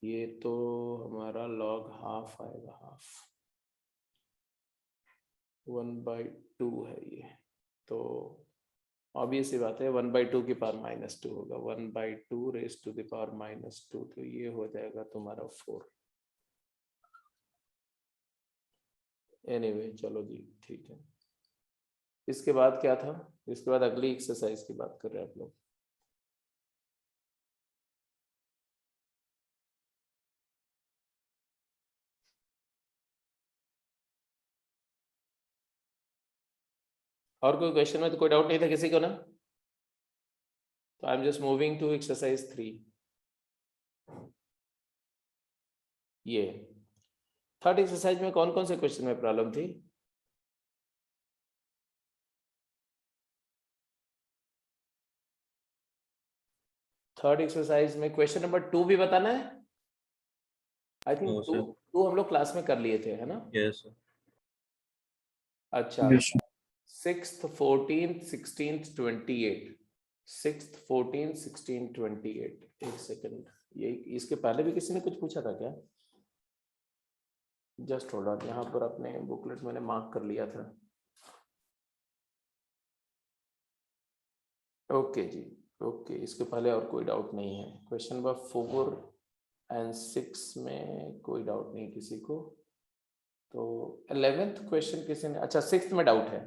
ये तो हमारा log हाफ आएगा, हाफ 1/2 है ये, तो ऑब्वियस सी बात है 1/2 की पावर -2 होगा, 1/2 रेज टू द पावर -2, तो ये हो जाएगा तुम्हारा 4। एनीवे चलो जी ठीक है। इसके बाद क्या था, इसके बाद अगली एक्सरसाइज की बात कर रहे हैं आप लोग। और कोई क्वेश्चन में तो कोई डाउट नहीं था किसी को ना, तो I am just moving to exercise 3। ये थर्ड एक्सरसाइज में कौन कौन से क्वेश्चन में प्रॉब्लम थी? थर्ड एक्सरसाइज में क्वेश्चन नंबर 2 भी बताना है। I think No, sir. 2 हम लोग क्लास में कर लिए थे, है ना? Yes, sir. अच्छा, 6th 14th 16th 28, 6th 14th 16th 28, एक सेकंड, ये इसके पहले भी किसी ने कुछ पूछा था क्या? जस्ट होल्ड ऑन, यहाँ पर अपने बुकलेट मैंने मार्क कर लिया था। ओके जी, ओके, इसके पहले और कोई डाउट नहीं है। क्वेश्चन नंबर 4 एंड 6 में कोई डाउट नहीं किसी को, तो 11th क्वेश्चन किसी ने, अच्छा 6th में डाउट है,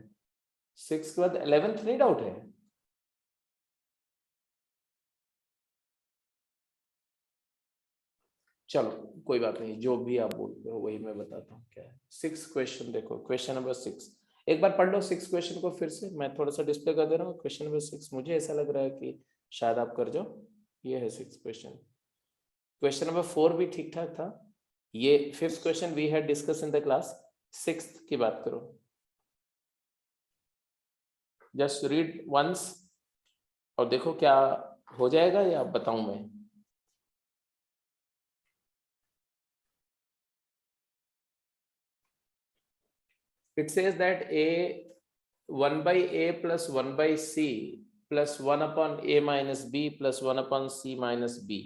6 के बाद 11th नहीं डाउट है? चलो कोई बात नहीं, जो भी आप बोलते हो वही मैं बताता हूँ क्या है। 6 क्वेश्चन देखो, क्वेश्चन नंबर 6 एक बार पढ़ लो 6 क्वेश्चन को फिर से, मैं थोड़ा सा डिस्प्ले कर दे रहा हूँ। क्वेश्चन नंबर 6 मुझे ऐसा लग रहा है कि शायद आप कर जाओ, ये है 6 क्वेश्चन। क्वेश्चन नंबर 4 भी ठीक ठाक था, ये 5th question we had discuss in the class. 6th की बात करो, जस्ट रीड वंस और देखो क्या हो जाएगा या बताऊं मैं? It says that a 1/a plus 1/c plus 1/a minus b plus 1/c minus b,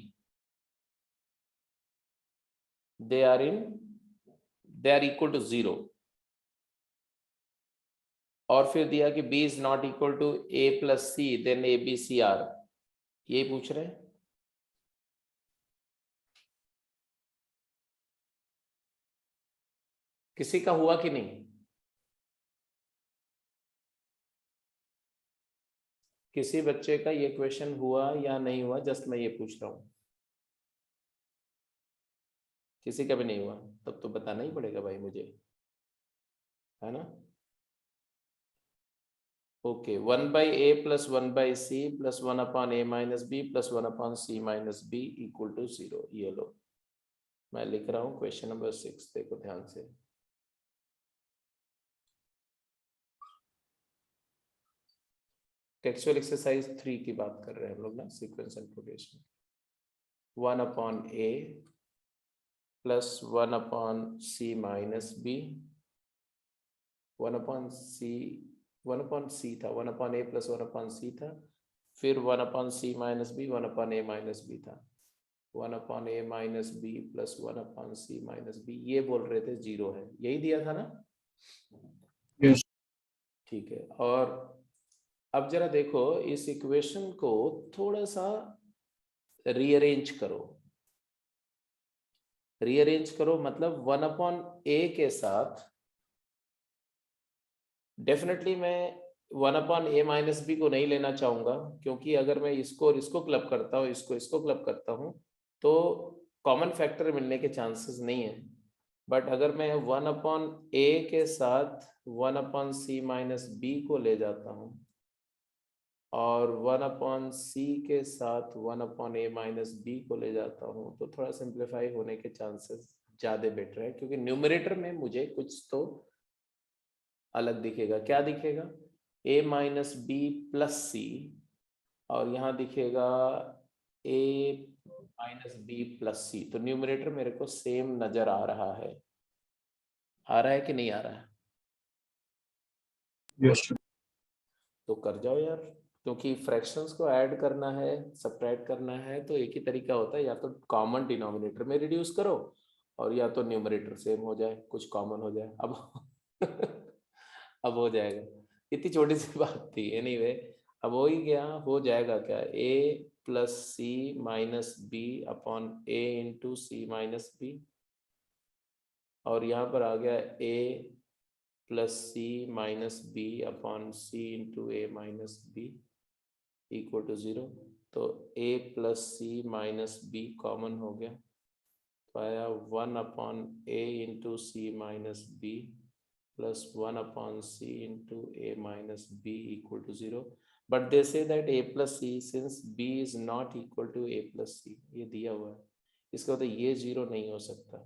they are equal to 0, और फिर दिया कि b is not equal to a plus c, then a b c are, यही पूछ रहे हैं। किसी का हुआ कि नहीं? किसी बच्चे का ये क्वेश्चन हुआ या नहीं हुआ, जस्ट मैं ये पूछ रहा हूँ। किसी का भी नहीं हुआ तब तो बताना ही पड़ेगा भाई मुझे, है ना? Okay, 1/a plus 1/c plus 1/a minus b plus 1/c minus b equal to 0, ये लो मैं लिख रहा हूँ क्वेश्चन नंबर 6, देखो ध्यान से। टेक्सचुअल एक्सरसाइज 3 की बात कर रहे हैं हम लोग ना, sequence and progression. 1/a plus 1/c minus b, 1/c, 1/c था, 1/a प्लस 1/c था, फिर 1/c minus b, 1/a minus b था, 1/a minus b plus 1/c minus b, ये बोल रहे थे 0 है, यही दिया था ना? यस ठीक है। और अब जरा देखो इस इक्वेशन को थोड़ा सा रीअरेंज करो। रीअरेंज करो मतलब 1/a के साथ डेफिनेटली मैं 1/a माइनस बी को नहीं लेना चाहूंगा, क्योंकि अगर मैं इसको और इसको क्लब करता हूँ, इसको क्लब करता हूँ, तो कॉमन फैक्टर मिलने के चांसेस नहीं है। बट अगर मैं 1/a के साथ 1/c माइनस बी को ले जाता हूँ और 1/c के साथ 1/a माइनस बी को ले जाता हूँ, तो थोड़ा सिंप्लीफाई होने के चांसेस ज़्यादा बेटर है, क्योंकि न्यूमरेटर में मुझे कुछ तो अलग दिखेगा। क्या दिखेगा? a माइनस बी प्लस सी, और यहाँ दिखेगा a माइनस बी प्लस सी, तो न्यूमरेटर मेरे को सेम नजर आ रहा है। आ रहा है कि नहीं आ रहा है? यस तो कर जाओ यार, क्योंकि फ्रैक्शंस को ऐड करना है, सब्ट्रैक्ट करना है, तो एक ही तरीका होता है, या तो कॉमन डिनोमिनेटर में रिड्यूस करो और या तो न्यूमरेटर सेम हो जाए, कुछ कॉमन हो जाए। अब अब हो जाएगा, इतनी छोटी सी बात थी। एनीवे अब हो ही गया, हो जाएगा क्या, a plus c minus b upon a into c minus b, और यहाँ पर आ गया a plus c minus b upon c into a minus b equal to 0। तो a plus c minus b common हो गया, तो आया 1/a into c minus b plus 1/c into a minus b equal to 0. But they say that a plus c, since b is not equal to a plus c, ये दिया हुआ है, इसका मतलब ये 0 नहीं हो सकता।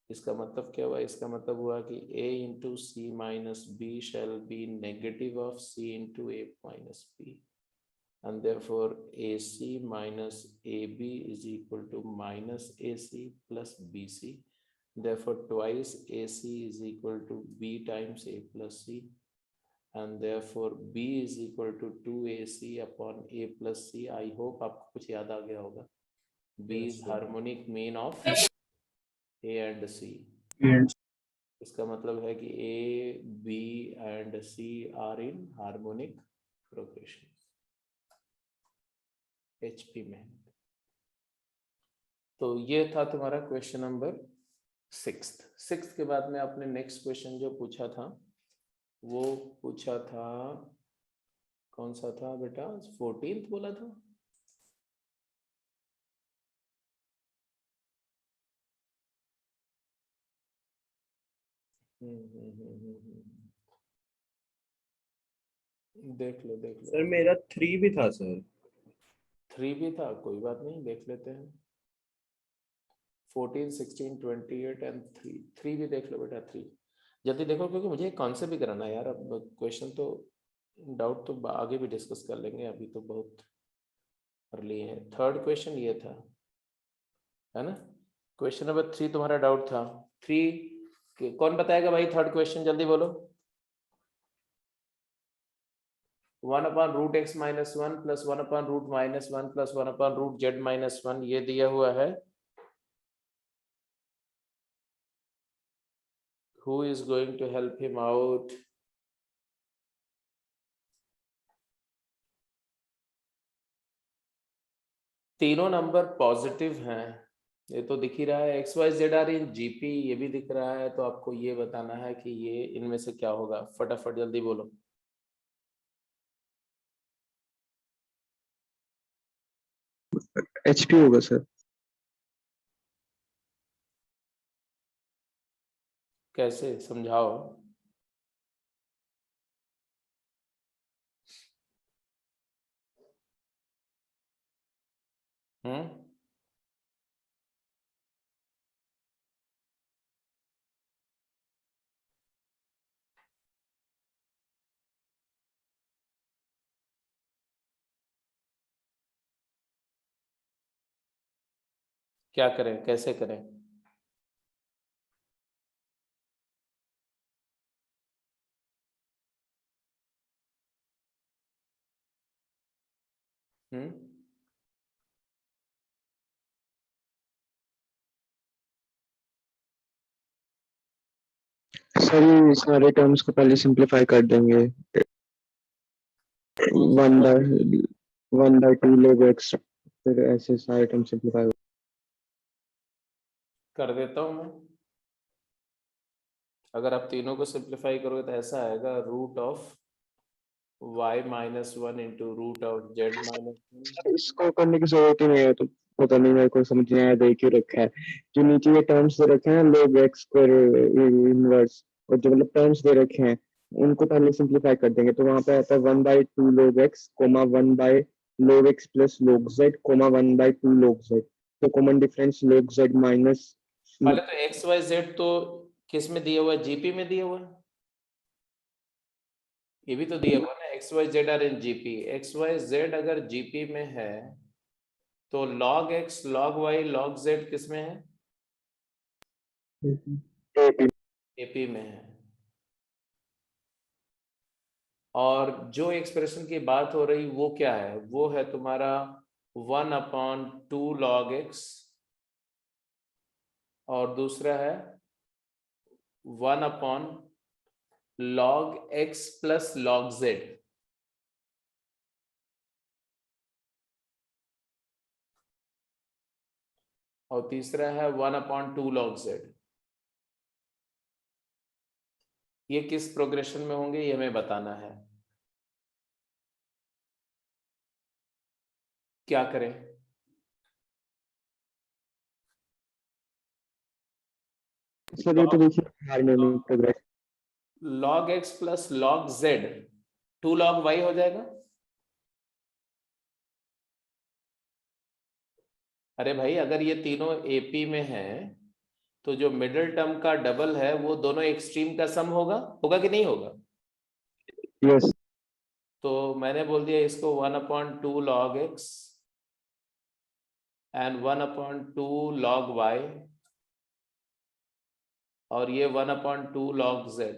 इसका मतलब क्या हुआ? इसका मतलब हुआ कि a into c minus b shall be negative of c into a minus b, and therefore ac minus ab is equal to minus ac plus bc. Therefore twice AC is equal to B times A plus C, and therefore B is equal to 2AC upon A plus C. I hope आपको कुछ याद आ गया होगा। B is harmonic mean of A and C. And इसका मतलब है कि A, B and C are in harmonic progression HP में। तो ये था तुम्हारा क्वेश्चन नंबर 6th के बाद में आपने नेक्स्ट क्वेश्चन जो पूछा था वो पूछा था, कौन सा था बेटा? 14th बोला था। देख लो सर मेरा 3 भी था सर। 3 भी था, कोई बात नहीं, देख लेते हैं। 14, 16, 28 एंड 3 भी देख लो बेटा। 3 जल्दी देखो, क्योंकि मुझे कॉन्सेप्ट भी कराना है यार। अब क्वेश्चन तो डाउट तो आगे भी डिस्कस कर लेंगे, अभी तो बहुत अर्ली है। 3rd क्वेश्चन ये था, है ना? क्वेश्चन नंबर 3 तुम्हारा डाउट था। 3 कौन बताएगा भाई? 3rd क्वेश्चन जल्दी बोलो। 1/√x minus 1 plus 1/√ minus 1 plus 1/√z minus 1, ये दिया हुआ है। Who is going to help him out? तीनों नंबर पॉजिटिव हैं, ये तो दिख ही रहा है। X y z are in GP, ये भी दिख रहा है। तो आपको ये बताना है कि ये इनमें से क्या होगा। फटाफट जल्दी बोलो। एचपी होगा सर। कैसे समझाओ? हम्म, क्या करें, कैसे करें? हम्म सर ये सारे टर्म्स को पहले सिंप्लीफाई कर देंगे, वन बाय टू लोग एक्स, फिर ऐसे सारे टर्म सिंप्लीफाई। कर देता हूँ मैं। अगर आप तीनों को सिंप्लीफाई करोगे तो ऐसा आएगा root of y minus one into root of z minus one. इसको करने की जरूरत ही नहीं है, तो पता नहीं, मेरे को समझ नहीं आया, देख ही रखा है जो नीचे ये टर्म्स दे रखे हैं लोग एक्स स्क्वायर इनवर्स, और जो मतलब टर्म्स दे रखे हैं उनको पहले सिंप्लीफाई कर देंगे, तो वहां पे आता है 1/2 log x comma 1 log x plus log z comma 1/2 log z, तो common difference log z minus. पहले तो एक्स वाई जेड तो किस में दिया हुआ है, जीपी में दिया हुआ है। ये भी तो दिया हुआ है ना, x y z are in GP. X y z अगर जीपी में है तो log x log y log z किस में है, एपी में है। और जो एक्सप्रेशन की बात हो रही वो क्या है, वो है तुम्हारा 1/2 log x, और दूसरा है 1/log x plus log z। और तीसरा है 1/2 log z। ये किस प्रोग्रेशन में होंगे ये हमें बताना है। क्या करें, सर ये तो देखिए harmonic progress. log x plus log z 2 log y हो जाएगा। अरे भाई अगर ये तीनों एपी में है तो जो मिडिल टर्म का डबल है वो दोनों एक्सट्रीम का सम होगा, होगा कि नहीं होगा। यस। तो मैंने बोल दिया इसको 1/2 log x and 1/2 log y, और ये 1/2 log z।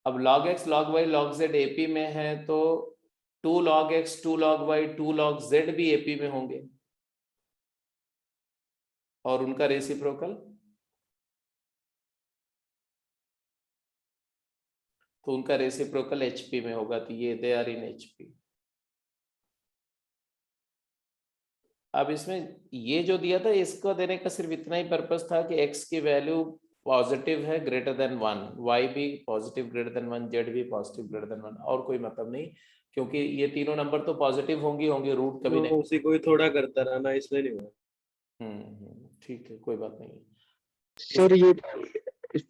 अब log x log y log z AP में है तो 2 log x 2 log y 2 log z भी एपी में होंगे, और उनका रेसिप्रोकल, तो उनका रेसिप्रोकल एचपी में होगा, तो ये दे आर इन एचपी। अब इसमें ये जो दिया था इसको देने का सिर्फ इतना ही पर्पस था कि x की वैल्यू पॉजिटिव है ग्रेटर देन 1, y भी पॉजिटिव ग्रेटर देन 1, z भी पॉजिटिव ग्रेटर देन 1, और कोई मतलब नहीं, क्योंकि ये तीनों नंबर तो पॉजिटिव होंगी होंगे, रूट कभी नहीं। उसी को ही थोड़ा करता रहा ना, इसलिए नहीं हुआ। ठीक है कोई बात नहीं। सर ये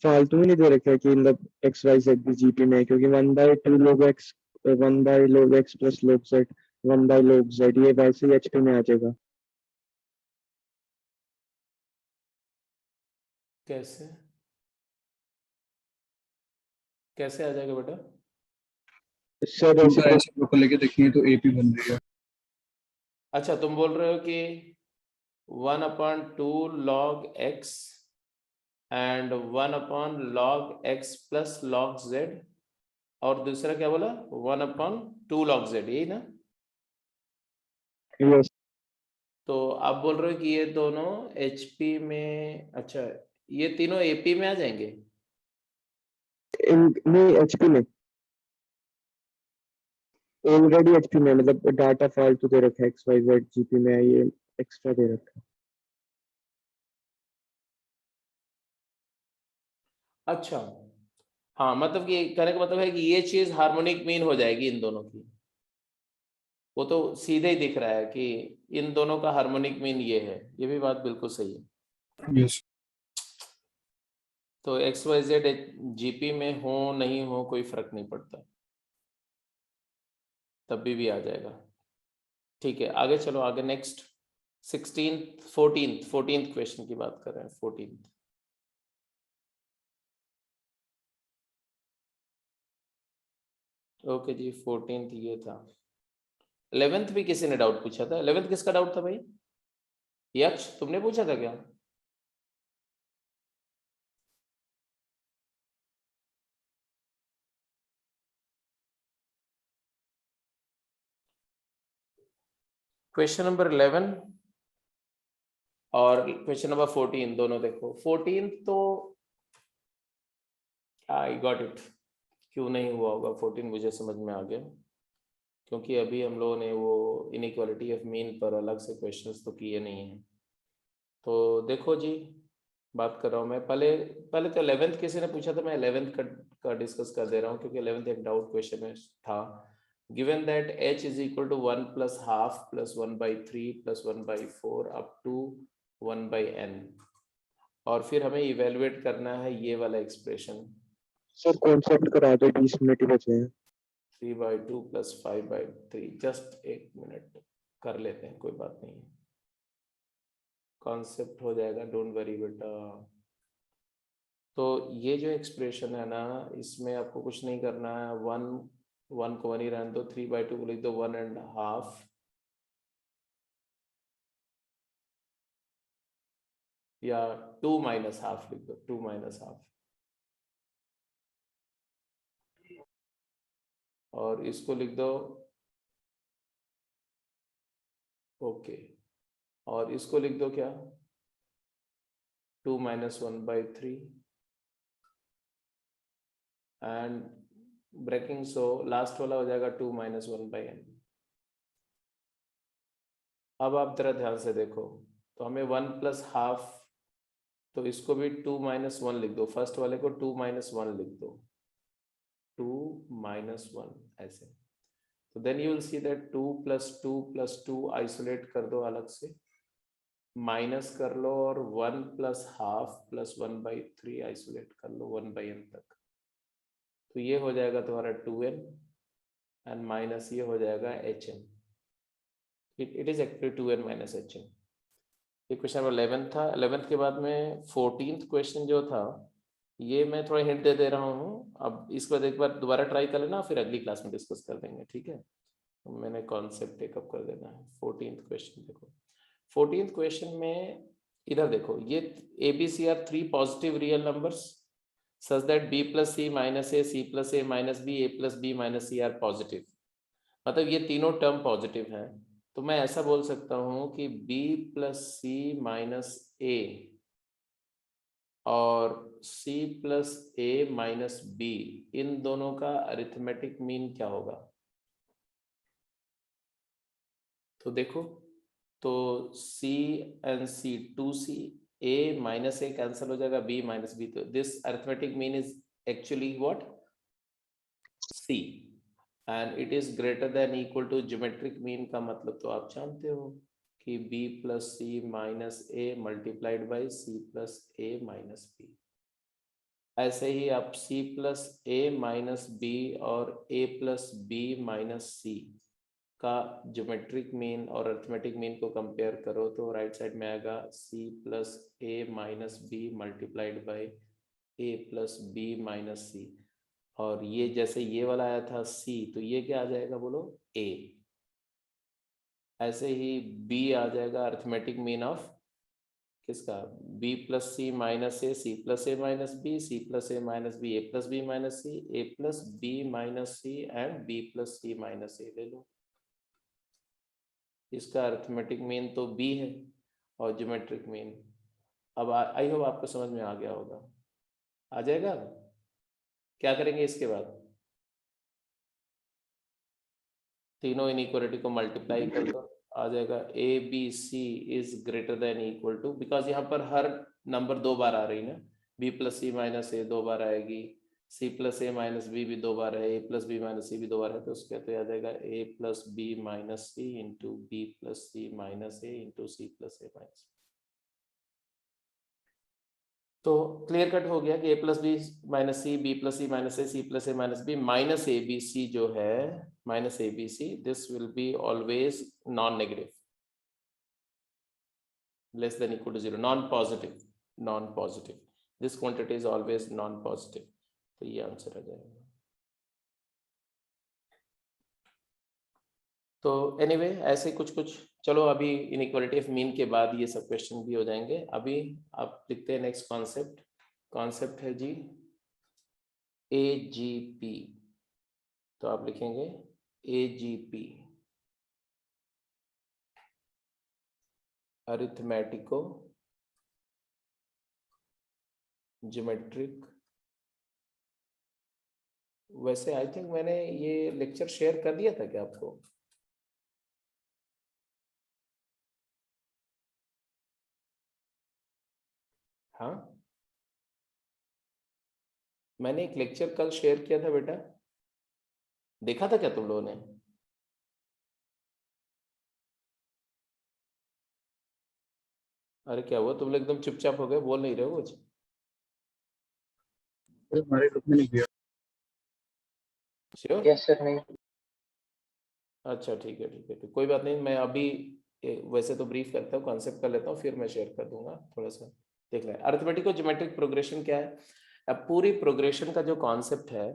फालतू में नहीं दे रखा है कि मतलब एक्स वाई जेड भी जीपी में है, क्योंकि 1/2 लोग x 1/log x plus log z 1/log z ये वैसे ही एचपी में आ जाएगा। कैसे कैसे आ जाएगा बेटा। सर ऐसे रेसिप्रोकल लेके देखिए तो एपी बन रही है। अच्छा तुम बोल रहे हो कि 1/2 log x and 1/log x plus log z, और दूसरा क्या बोला 1/2 log z, यही ना। यस। तो आप बोल रहे हो कि ये दोनों एचपी में, अच्छा ये तीनों एपी में आ जाएंगे। नहीं एचपी में ऑलरेडी, एचपी में मतलब डाटा फालतू दे रखा है, एक्स वाई जेड जीपी में है, ये एक्स्ट्रा दे रखा है। अच्छा हाँ, मतलब कि कहने का मतलब है कि ये चीज हार्मोनिक मीन हो जाएगी इन दोनों की, वो तो सीधे ही दिख रहा है कि इन दोनों का हार्मोनिक मीन ये है, ये भी बात बिल्कुल सही है। यस। तो एक्स वाई जेड जीपी में हो नहीं हो कोई फर्क नहीं पड़ता, तब भी आ जाएगा। ठीक है आगे चलो, आगे नेक्स्ट 14th क्वेश्चन की बात कर रहे हैं। 14th ओके जी, 14th ये था। 11th भी किसी ने डाउट पूछा था। 11th किसका डाउट था भाई, यक्ष तुमने पूछा था क्या। क्वेश्चन नंबर 11 और क्वेश्चन नंबर 14 दोनों देखो। 14 तो आई गॉट इट, क्यों नहीं हुआ होगा 14 मुझे समझ में आ गया, क्योंकि अभी हम लोगों ने वो इनइक्वालिटी ऑफ मीन पर अलग से क्वेश्चंस तो किए नहीं हैं। तो देखो जी, बात कर रहा हूँ मैं, पहले तो 11th किसी ने पूछा था, मैं 11th का डिस्कस कर दे रहा हूँ, क्योंकि 11th एक डाउट क्वेश्चन में था। Given that h is equal to 1 plus half plus 1/3 plus 1/4 up to 1/n, और फिर हमें इवेलुएट करना है ये वाला एक्सप्रेशन सर कॉन्सेप्ट करा दो, 20 मिनट ही बचे हैं। 3/2 प्लस 5/3। जस्ट एक मिनट कर लेते हैं, कोई बात नहीं, कॉन्सेप्ट हो जाएगा, डोंट वरी बेटा। तो ये जो एक्सप्रेशन है ना, इसमें आपको कुछ नहीं करना है, 1 को 1 ही रहने दो, 3/2 को लिख दो 1.5, या 2 माइनस हाफ लिख दो, 2 माइनस हाफ, और इसको लिख दो ओके, और इसको लिख दो क्या, 2 minus 1/3 and breaking, so last वाला हो जाएगा 2 माइनस 1/n। अब आप जरा ध्यान से देखो, तो हमें 1 प्लस हाफ, तो इसको भी 2 माइनस 1 लिख दो, फर्स्ट वाले को 2 माइनस 1 लिख दो, 2 माइनस 1 ऐसे। तो then you will see that 2 plus 2 isolate कर दो अलग से, माइनस कर लो, और 1 प्लस हाफ प्लस 1/3 आइसोलेट कर लो 1/n तक। तो ये हो जाएगा तुम्हारा 2n, एंड माइनस ये हो जाएगा hn। It is actually 2n minus hn। ये क्वेश्चन नंबर 11 था। 11th के बाद में 14th क्वेश्चन जो था, ये मैं थोड़ा हिंट दे दे रहा हूँ, अब इसके बाद एक बार दोबारा ट्राई कर लेना, फिर अगली क्लास में डिस्कस कर देंगे, ठीक है। तो मैंने कॉन्सेप्ट टेकअप कर देना है। 14th क्वेश्चन देखो, 14th क्वेश्चन में इधर देखो, ये ABC are 3 positive real numbers such that b plus c minus a, c plus a minus b, a plus b minus c are positive। मतलब ये तीनों टर्म पॉजिटिव हैं, तो मैं ऐसा बोल सकता हूँ कि b plus c minus a और c plus a minus b, इन दोनों का अरिथमेटिक मीन क्या होगा। तो देखो, तो c and c, 2c, a minus a cancel हो जाएगा, b minus b, तो this arithmetic mean is actually what, c, and it is greater than equal to geometric mean का मतलब तो आप जानते हो कि b plus c minus a multiplied by c plus a minus b. ऐसे ही आप c plus a minus b और a plus b minus c का ज्योमेट्रिक मीन और अरिथमेटिक मीन को कंपेयर करो, तो राइट साइड में आएगा c plus a minus b multiplied by a plus b minus c, और ये जैसे ये वाला आया था c, तो ये क्या आ जाएगा बोलो, a। ऐसे ही b आ जाएगा अरिथमेटिक मीन ऑफ किसका, b plus c minus a, c plus a minus b, c plus a minus b, a plus b minus c, a plus b minus c and b plus c minus a ले लो। इसका arithmetic mean तो b है और geometric mean, अब I hope आपको समझ में आ गया होगा, आ जाएगा। क्या करेंगे इसके बाद, तीनों इनइक्वालिटी को मल्टीप्लाई कर दो, आ जाएगा a b c is greater than equal to, because यहाँ पर हर नंबर 2 बार आ रही ना, b प्लस सी माइनस ए 2 बार आएगी, c plus a minus B भी 2 बार है, a प्लस बी माइनस सी भी 2 बार है, तो उसके तो आ जाएगा a plus b minus c into b plus c minus a into c plus a minus. तो क्लियर कट हो गया कि a plus b minus c, b plus c minus a, c plus a minus b, minus a b c जो है, minus a b c, this will be always non negative, less than equal to 0, non positive, non positive, this quantity is always non positive, तो ये answer आ जाएगा। तो anyway ऐसे कुछ कुछ, चलो अभी इनइक्वालिटी ऑफ मीन के बाद ये सब क्वेश्चन भी हो जाएंगे। अभी आप लिखते हैं नेक्स्ट कॉन्सेप्ट, कॉन्सेप्ट है जी AGP, तो आप लिखेंगे AGP। अरिथमेटिको ज्योमेट्रिक। वैसे आई थिंक मैंने ये लेक्चर शेयर कर दिया था क्या आपको? हाँ, मैंने एक लेक्चर कल शेयर किया था बेटा, देखा था क्या तुम लोगों ने? अरे क्या हुआ, तुम लोग एकदम चुपचाप हो गए, बोल नहीं रहे हो कुछ? हमारे ग्रुप में नहीं किया। श्योर? यस सर, नहीं। अच्छा ठीक है ठीक है, तो कोई बात नहीं, मैं अभी वैसे तो ब्रीफ करता हूँ, कॉन्सेप्ट कर लेता हूँ, फिर मैं शेयर कर दूंगा। थोड़ा सा देख लें अरिथमेटिक और ज्योमेट्रिक प्रोग्रेशन क्या है। अब पूरी प्रोग्रेशन का जो कॉन्सेप्ट है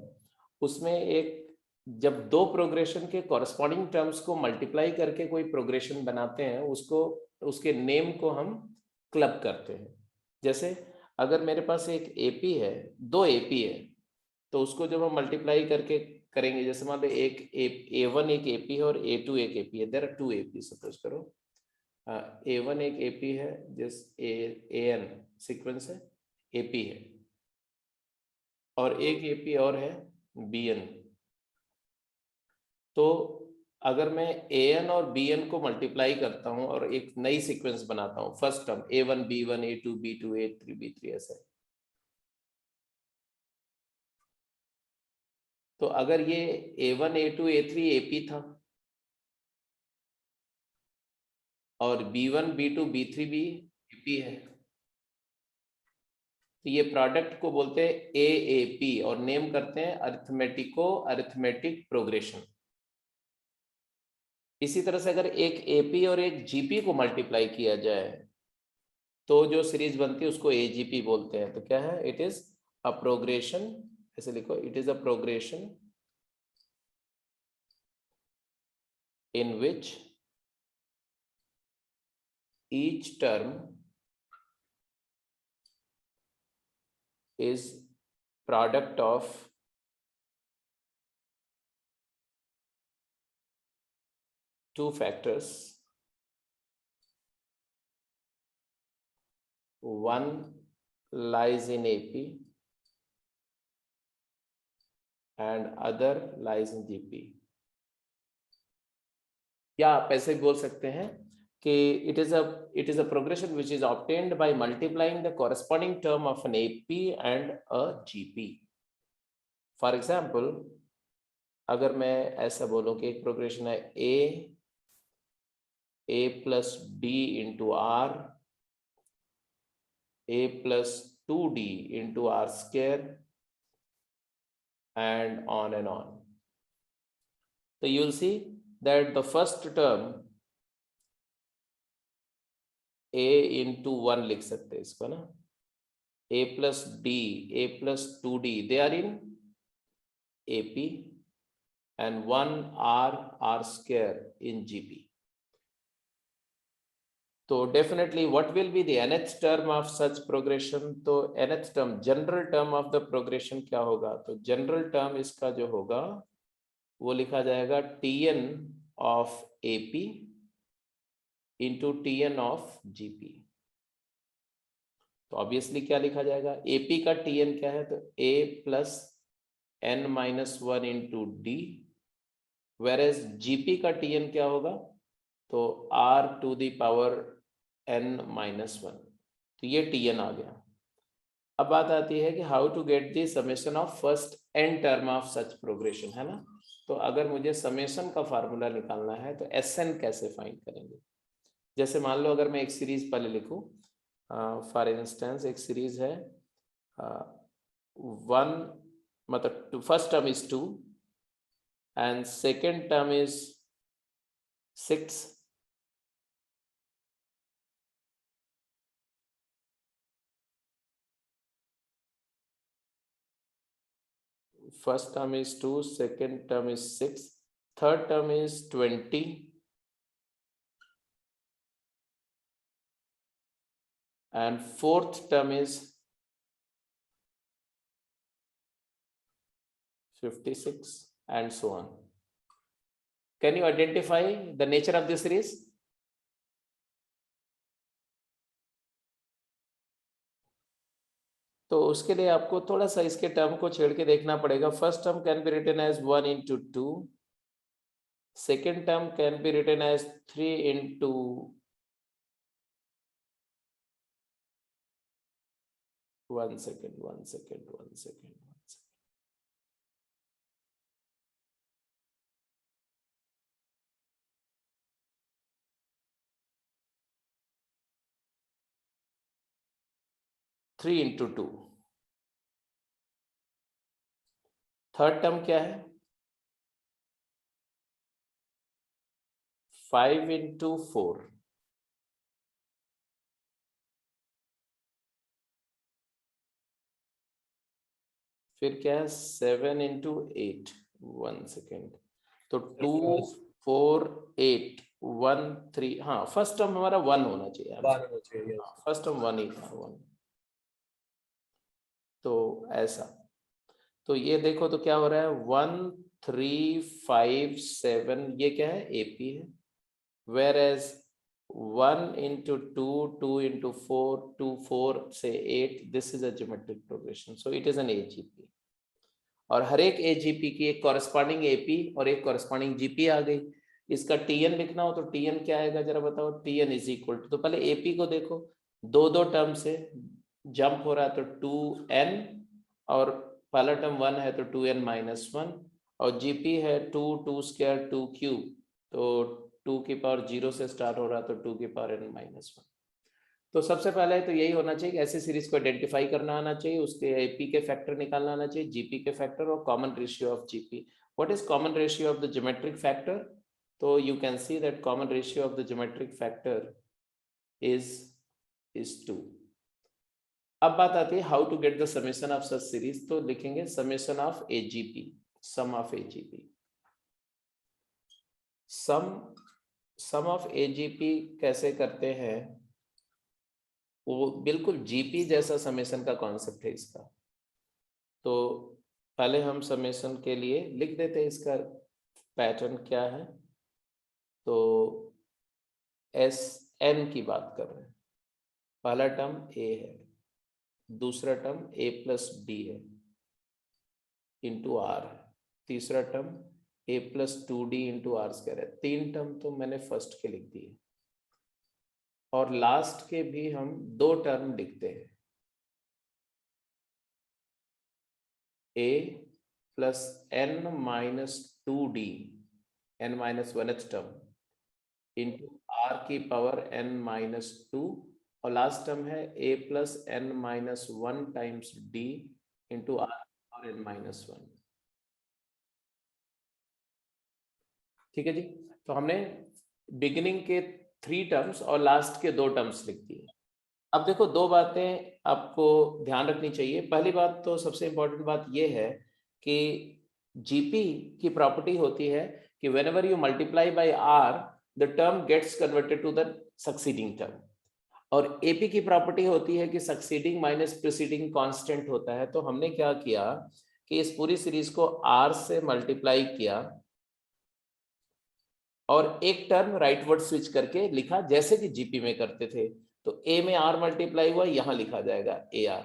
उसमें एक, जब दो प्रोग्रेशन के कॉरस्पॉन्डिंग टर्म्स को मल्टीप्लाई करके कोई प्रोग्रेशन बनाते हैं, उसको, उसके नेम को हम क्लब करते हैं। जैसे अगर मेरे पास एक एपी है, दो एपी है, तो उसको जब हम मल्टीप्लाई करके करेंगे, जैसे मान लो एक A1 एक एपी है और A2 एक एपी है, there are two AP, suppose करो A1 एक एपी है, जिस AN सीक्वेंस है, एपी है, और एक एपी और है BN। तो अगर मैं AN और BN को मल्टीप्लाई करता हूं और एक नई सीक्वेंस बनाता हूं, first term A1 B1 A2 B2 A3 B3 ऐसे, तो अगर ये A1 A2 A3 AP था और B1 B2 B3 भी AP है, तो ये प्रोडक्ट को बोलते हैं AAP और नेम करते हैं अरिथमेटिको अरिथमेटिक प्रोग्रेशन। इसी तरह से अगर एक AP और एक GP को मल्टीप्लाई किया जाए तो जो सीरीज बनती है उसको AGP बोलते हैं। तो क्या है, इट इज अ प्रोग्रेशन, ऐसे लिखो, it is a progression in which each term is product of two factors, one lies in AP and other lies in GP। या आप ऐसे बोल सकते हैं कि it is a progression which is obtained by multiplying the corresponding term of an AP and a GP। For example, अगर मैं ऐसा बोलूं कि एक प्रोग्रेशन है A plus D into R, A plus 2D into R square, and on, so you will see that the first term A into 1 लिख सकते हैं इसको ना, A plus D, A plus 2D, they are in AP and 1 R square in GP। तो definitely what will be the nth term of such progression? तो nth term, general term of the progression क्या होगा? तो general term इसका जो होगा वो लिखा जाएगा Tn of AP into Tn of GP। तो ऑब्वियसली क्या लिखा जाएगा, AP का Tn क्या है, तो A plus n minus 1 into D, whereas GP का Tn क्या होगा, तो R to the power n minus 1। तो ये Tn आ गया। अब बात आती है कि how to get the summation of first n term of such progression, है ना। तो अगर मुझे समेशन का फार्मूला निकालना है तो Sn कैसे फाइंड करेंगे। जैसे मान लो अगर मैं एक सीरीज पहले लिखूं, फॉर इंस्टेंस एक सीरीज है 1, मतलब first term is 2 and second term is 6, first term is 2, second term is 6, third term is 20, and fourth term is 56, and so on. Can you identify the nature of this series? तो उसके लिए आपको थोड़ा सा इसके term को छेड़ के देखना पड़ेगा. First term can be written as 1 into 2. Second term can be written as 3 into 1 second. 3 into 2. Third term क्या है? 5 into 4. फिर क्या है? 7 into 8. 1 second. तो 2 4 8 1 3. हाँ, फर्स्ट टर्म हमारा 1 होना चाहिए. फर्स्ट टर्म 1 ही था. 1. तो ऐसा. तो ये देखो तो क्या हो रहा है? 1 3 5 7. ये क्या है? एपी है. Whereas 1 into 2, 2 into 4, 2 4 से 8, this is a geometric progression. So it is an AGP. और हर एक AGP की एक corresponding AP और एक corresponding GP आ गई. इसका TN लिखना हो तो TN क्या आएगा जरा बताओ? TN is equal to, तो पहले AP को देखो, दो टर्म से जंप हो रहा है तो 2n, और पहला टर्म 1 है तो 2n minus 1, और GP है 2 2 square 2 cube, तो 2 की पावर 0 से स्टार्ट हो रहा तो 2 की पावर n minus 1. तो सबसे पहले तो यही होना चाहिए, ऐसे सीरीज को आइडेंटिफाई करना आना चाहिए, उसके एपी के फैक्टर निकालना आना चाहिए, जीपी के फैक्टर और common ratio of GP. What is common ratio of the geometric factor? तो you can see that common ratio of the geometric factor is 2. अब बात आती है how to get the summation of such series. तो लिखेंगे summation of AGP, sum of AGP. Sum of AGP कैसे करते हैं? वो बिल्कुल जीपी जैसा समेशन का कॉन्सेप्ट है इसका. तो पहले हम समेशन के लिए लिख देते हैं इसका पैटर्न क्या है. तो एस एन की बात कर रहे हैं. पहला टर्म ए है, दूसरा टर्म ए प्लस डी है इंटू आर है, तीसरा term a plus 2d into are square है. 3 टर्म तो मैंने फर्स्ट के लिख दिए, और लास्ट के भी हम 2 टर्म लिखते हैं. a plus n minus 2d, n minus 1th term, into r की पावर n माइनस 2, और लास्ट टर्म है a plus n minus 1 times d into r और n माइनस 1. ठीक है जी. तो हमने बिगिनिंग के 3 टर्म्स और लास्ट के 2 टर्म्स लिख दिए. अब देखो, 2 बातें आपको ध्यान रखनी चाहिए. पहली बात तो सबसे इंपॉर्टेंट बात यह है कि जीपी की प्रॉपर्टी होती है कि whenever you multiply by r the term gets converted to the succeeding term, और एपी की प्रॉपर्टी होती है कि सक्सीडिंग माइनस प्रीसीडिंग कांस्टेंट होता है. तो हमने क्या किया कि इस पूरी सीरीज को आर से मल्टीप्लाई किया और एक टर्म राइटवर्ड स्विच करके लिखा जैसे कि जीपी में करते थे. तो a में r मल्टीप्लाई हुआ, यहां लिखा जाएगा AR.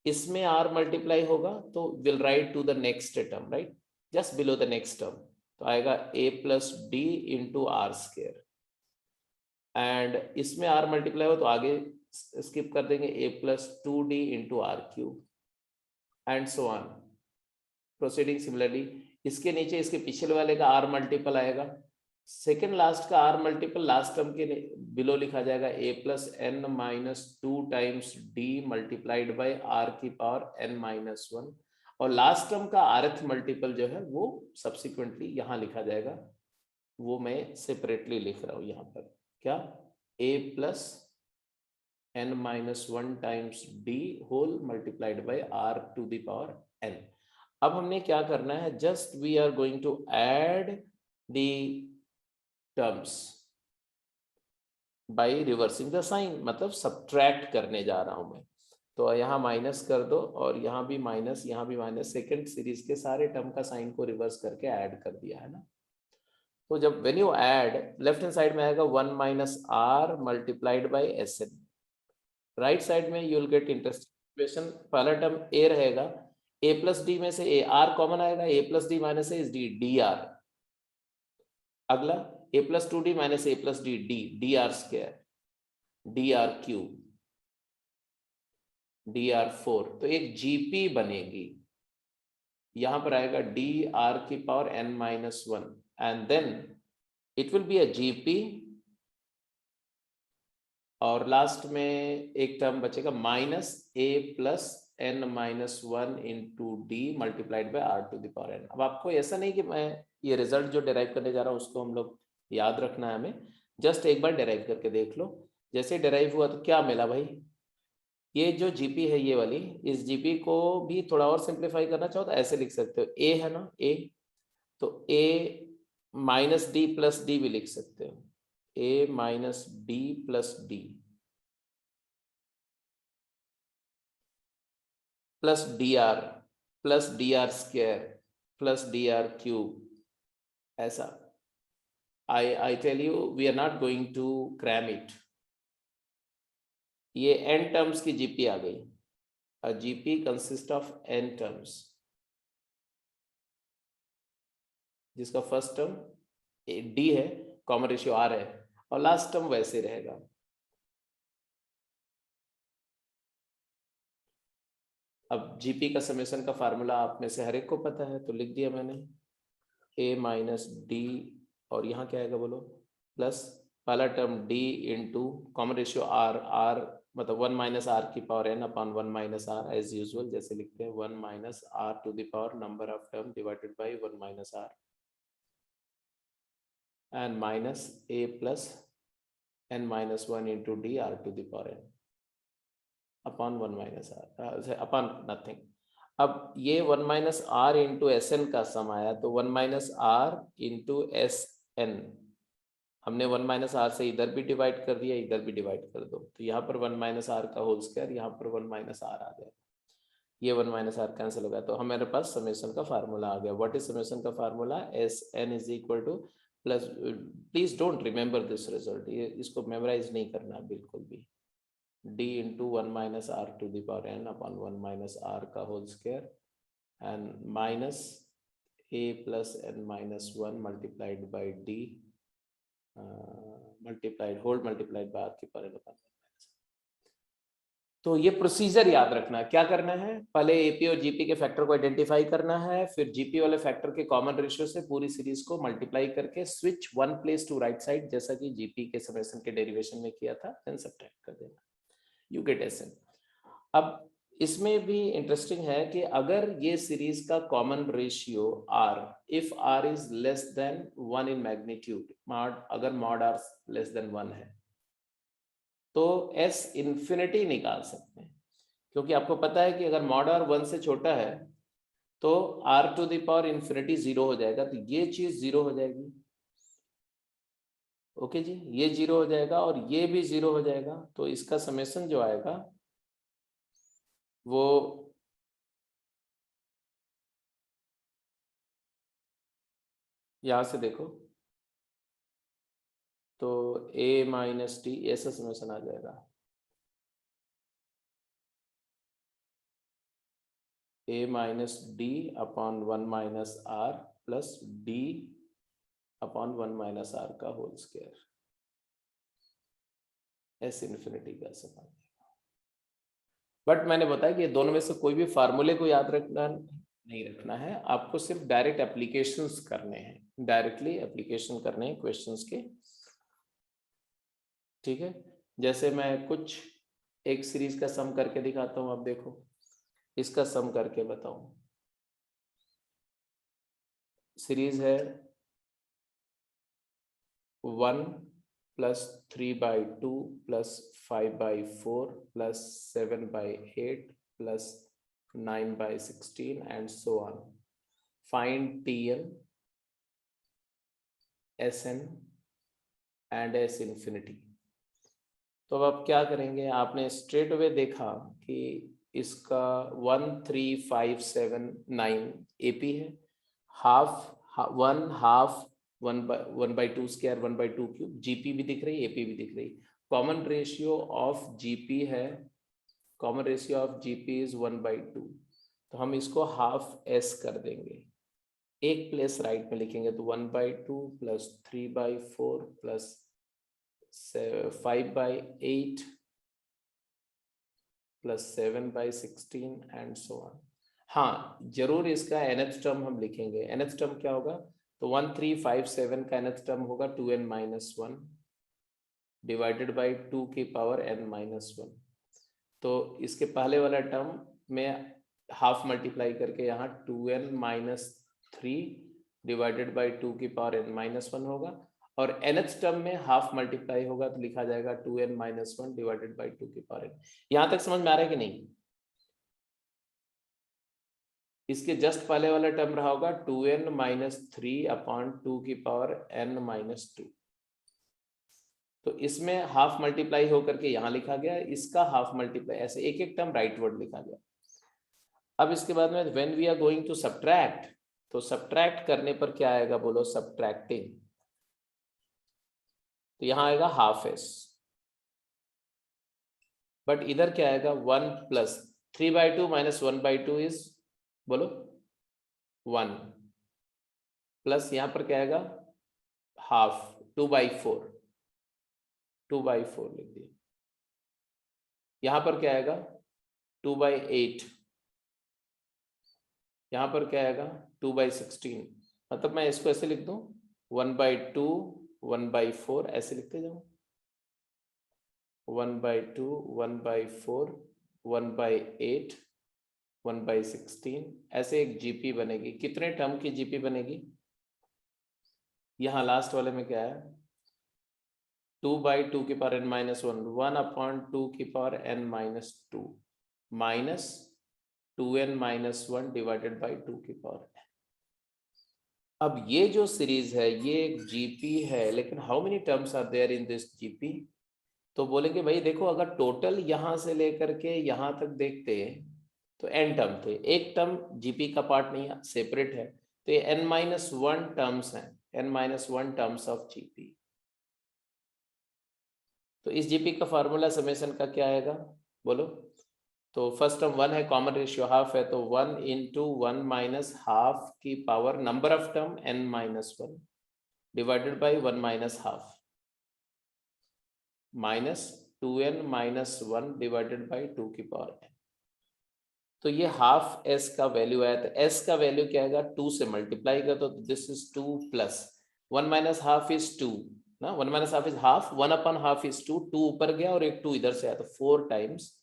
इसमें r मल्टीप्लाई होगा तो will write to the next term, right, just below the next term. तो आएगा a plus D into are square, and इसमें r मल्टीप्लाई हो तो आगे स्किप कर देंगे a plus 2d into R cube, and so on proceeding similarly. इसके नीचे इसके पिछले वाले का r मल्टीपल आएगा, सेकेंड लास्ट का r मल्टीपल लास्ट टर्म के बिलो लिखा जाएगा a plus n minus 2 times d multiplied by r की पावर n माइनस 1, और लास्ट टर्म का rth मल्टीपल जो है वो सब्सिक्वेंटली यहाँ लिखा जाएगा. वो मैं सेपरेटली लिख रहा हूँ यहाँ पर. क्या? a plus n minus 1 times d whole multiplied by r to the power n. अब हमने क्या करना है? Just we are going to add the terms by reversing the sign, मतलब सब्ट्रैक्ट करने जा रहा हूं मैं. तो यहाँ माइनस कर दो और यहाँ भी माइनस, यहाँ भी माइनस. सेकेंड सीरीज के सारे टर्म का साइन को रिवर्स करके ऐड कर दिया है ना. तो जब when you add, left hand side में आएगा 1 minus r multiplied by s n, right side में you will get interest equation पहला टर्म ए रहेगा, ए प्लस डी में से ए आर कॉमन आएगा, a plus d minus a is d, d r. अगला a plus two d minus a plus d, d, d r square, d r cube, d r four. तो एक GP बनेगी, यहां पर आएगा डी आर की power n minus one, and then it will be a GP, और लास्ट में एक टर्म बचेगा minus a plus n minus one into d multiplied by are to the power N. अब आपको ऐसा नहीं कि मैं ये रिजल्ट जो डिराइव करने जा रहा हूँ उसको हम लोग याद रखना है, हमें जस्ट एक बार डिराइव करके देख लो। जैसे डिराइव हुआ तो क्या मिला भाई, ये जो जीपी है ये वाली, इस जीपी को भी थोड़ा और सिंप्लीफाई करना चाहो तो ऐसे लिख सकते हो, ए है ना ए, तो a minus d plus d भी लिख सकते हो, a minus d plus d plus d r square plus d r cube, ऐसा। I tell you we are not going to cram it। ये n टर्म्स की GP आ गई। A GP consists of n terms, जिसका first term d है, common ratio r है, और last term वैसे रहेगा। अब जीपी का समेशन का फार्मूला आप में से हर एक को पता है, तो लिख दिया मैंने, a माइनस डी, और यहाँ क्या आएगा बोलो, प्लस पहला term d into common ratio r मतलब 1 माइनस आर की power n upon 1 minus R, as usual जैसे लिखते हैं 1 minus are to the power number of term divided by 1 minus R, and minus a plus n minus 1 into D R to the power n upon 1 minus R upon nothing. अब ये 1 minus R into S N का सम आया, तो 1 minus R into S N, हमने 1 minus are से इधर भी divide कर दिया, इधर भी डिवाइड कर दो, तो यहाँ पर 1 माइनस आर का होल स्क्वायर, यहाँ पर 1 माइनस आर आ गया, ये 1 माइनस आर कैंसिल हो गया, तो हमारे पास समेशन का फार्मूला आ गया। व्हाट इज समेशन का formula, s n is equal to plus, please don't remember this result, ये इसको मेमोराइज नहीं करना बिल्कुल भी, d into 1 minus are to the power n upon 1 minus are का whole square, and minus a plus n minus 1 multiplied by d multiplied whole multiplied by r की power n upon 1 minus. तो ये procedure याद रखना, क्या करना है, पहले एपी और जीपी के फैक्टर को आइडेंटिफाई करना है, फिर जीपी वाले फैक्टर के कॉमन रेशियो से पूरी सीरीज को मल्टीप्लाई करके switch one place to right side, जैसा कि जीपी के समेशन के डेरिवेशन में किया था, देन सब्ट्रैक्ट कर देना, यू गेट एसएन। अब इसमें भी इंटरेस्टिंग है कि अगर ये सीरीज का common ratio r, if r is less then 1 in magnitude, अगर मॉड r लेस देन 1 है, तो s इंफिनिटी निकाल सकते हैं, क्योंकि आपको पता है कि अगर मॉड r 1 से छोटा है तो r to the power infinity 0 हो जाएगा, तो ये चीज 0 हो जाएगी। ओके जी, ये 0 हो जाएगा और ये भी 0 हो जाएगा, तो इसका समेशन जो आएगा वो यहां से देखो, तो a माइनस टी ऐसा समेशन आ जाएगा, a minus D upon 1 minus R plus D upon 1 minus are का होल स्क्वायर, एस इन्फिनिटी का समान। बट मैंने बताया कि ये दोनों में से कोई भी फार्मूले को याद रखना नहीं रखना है, आपको सिर्फ डायरेक्ट एप्लीकेशंस करने हैं, डायरेक्टली एप्लीकेशन करने हैं क्वेश्चंस के, ठीक है। जैसे मैं कुछ एक सीरीज का सम करके दिखाता हूं, आप देखो, इसका सम करके बताऊं। सीरीज है 1 plus 3/2 plus 5/4 plus 7/8 plus 9/16 and so on. Find Tn, Sn and S infinity. तो अब आप क्या करेंगे, आपने स्ट्रेट अवे देखा कि इसका 1 3 5 7 9 AP है, half 1 half 1/2 square 1/2 cube, GP भी दिख रही, एपी भी दिख रही। कॉमन रेशियो ऑफ जीपी है common ratio of GP is 1/2, तो हम इसको हाफ एस कर देंगे, एक प्लेस राइट में लिखेंगे, तो 1/2 plus 3/4 plus 5/8 plus 7/16 and so on. हाँ, जरूर इसका nth टर्म हम लिखेंगे। nth टर्म क्या होगा, तो 1357 का nth टर्म होगा 2n-1 डिवाइडेड बाई 2 की पावर n-1। तो इसके पहले वाला टर्म में हाफ मल्टीप्लाई करके यहाँ 2n-3 डिवाइडेड बाई 2 की पावर n-1 होगा, और nth टर्म में हाफ मल्टीप्लाई होगा तो लिखा जाएगा 2n-1 डिवाइडेड बाई 2 की पावर n। यहाँ तक समझ में आ रहा है कि नहीं? इसके जस्ट पहले वाला टर्म रहा होगा 2n-3 अपॉन 2 की पावर n-2, तो इसमें हाफ मल्टीप्लाई होकर के यहाँ लिखा गया, इसका हाफ मल्टीप्लाई, ऐसे एक एक टर्म राइटवर्ड लिखा गया। अब इसके बाद में when we are going to subtract, तो सब्ट्रैक्ट करने पर क्या आएगा, बोलो सब्ट्रैक्टिंग, तो यहाँ आएगा हाफ एस, बट इधर क्या आएगा 1 प्लस 3/2 माइनस 1/2 इज, बोलो 1, प्लस यहाँ पर क्या आएगा हाफ 2/4 लिख दिया। यहाँ पर क्या आएगा 2/8, यहाँ पर क्या आएगा 2/16, मतलब मैं इसको ऐसे लिख दूं 1/2 1/4 ऐसे लिखते जाऊं, 1/2 1/4 1/8 1/16, ऐसे एक जीपी बनेगी। कितने टर्म की जीपी बनेगी? यहाँ लास्ट वाले में क्या है 2/2 की पावर n-1, 1/2 की power n-2 minus 2n-1 divided by 2 की पावर n। अब ये जो सीरीज है ये एक जीपी है, लेकिन how many terms are there in this GP? तो बोलेंगे भाई देखो, अगर टोटल यहां से लेकर के यहां तक देखते तो n टर्म थे, एक टर्म जीपी का पार्ट नहीं है, सेपरेट है, तो ये n-1 टर्म्स हैं, n-1 टर्म्स ऑफ जीपी। तो इस जीपी का फार्मूला समेशन का क्या आएगा, बोलो? तो फर्स्ट टर्म 1 है, कॉमन रेशियो हाफ है, तो 1 × 1 माइनस हाफ की power number of term n-1 divided by 1 minus half minus 2n-1 divided by 2 की पावर n। तो ये हाफ s का वैल्यू आया, तो s का वैल्यू क्या आएगा 2 से मल्टीप्लाई कर दो, तो this is 2 plus 1 minus half is 2 ना, 1 minus half is half, 1/2 is 2, 2 ऊपर गया और एक 2 इधर से आया, तो 4 टाइम्स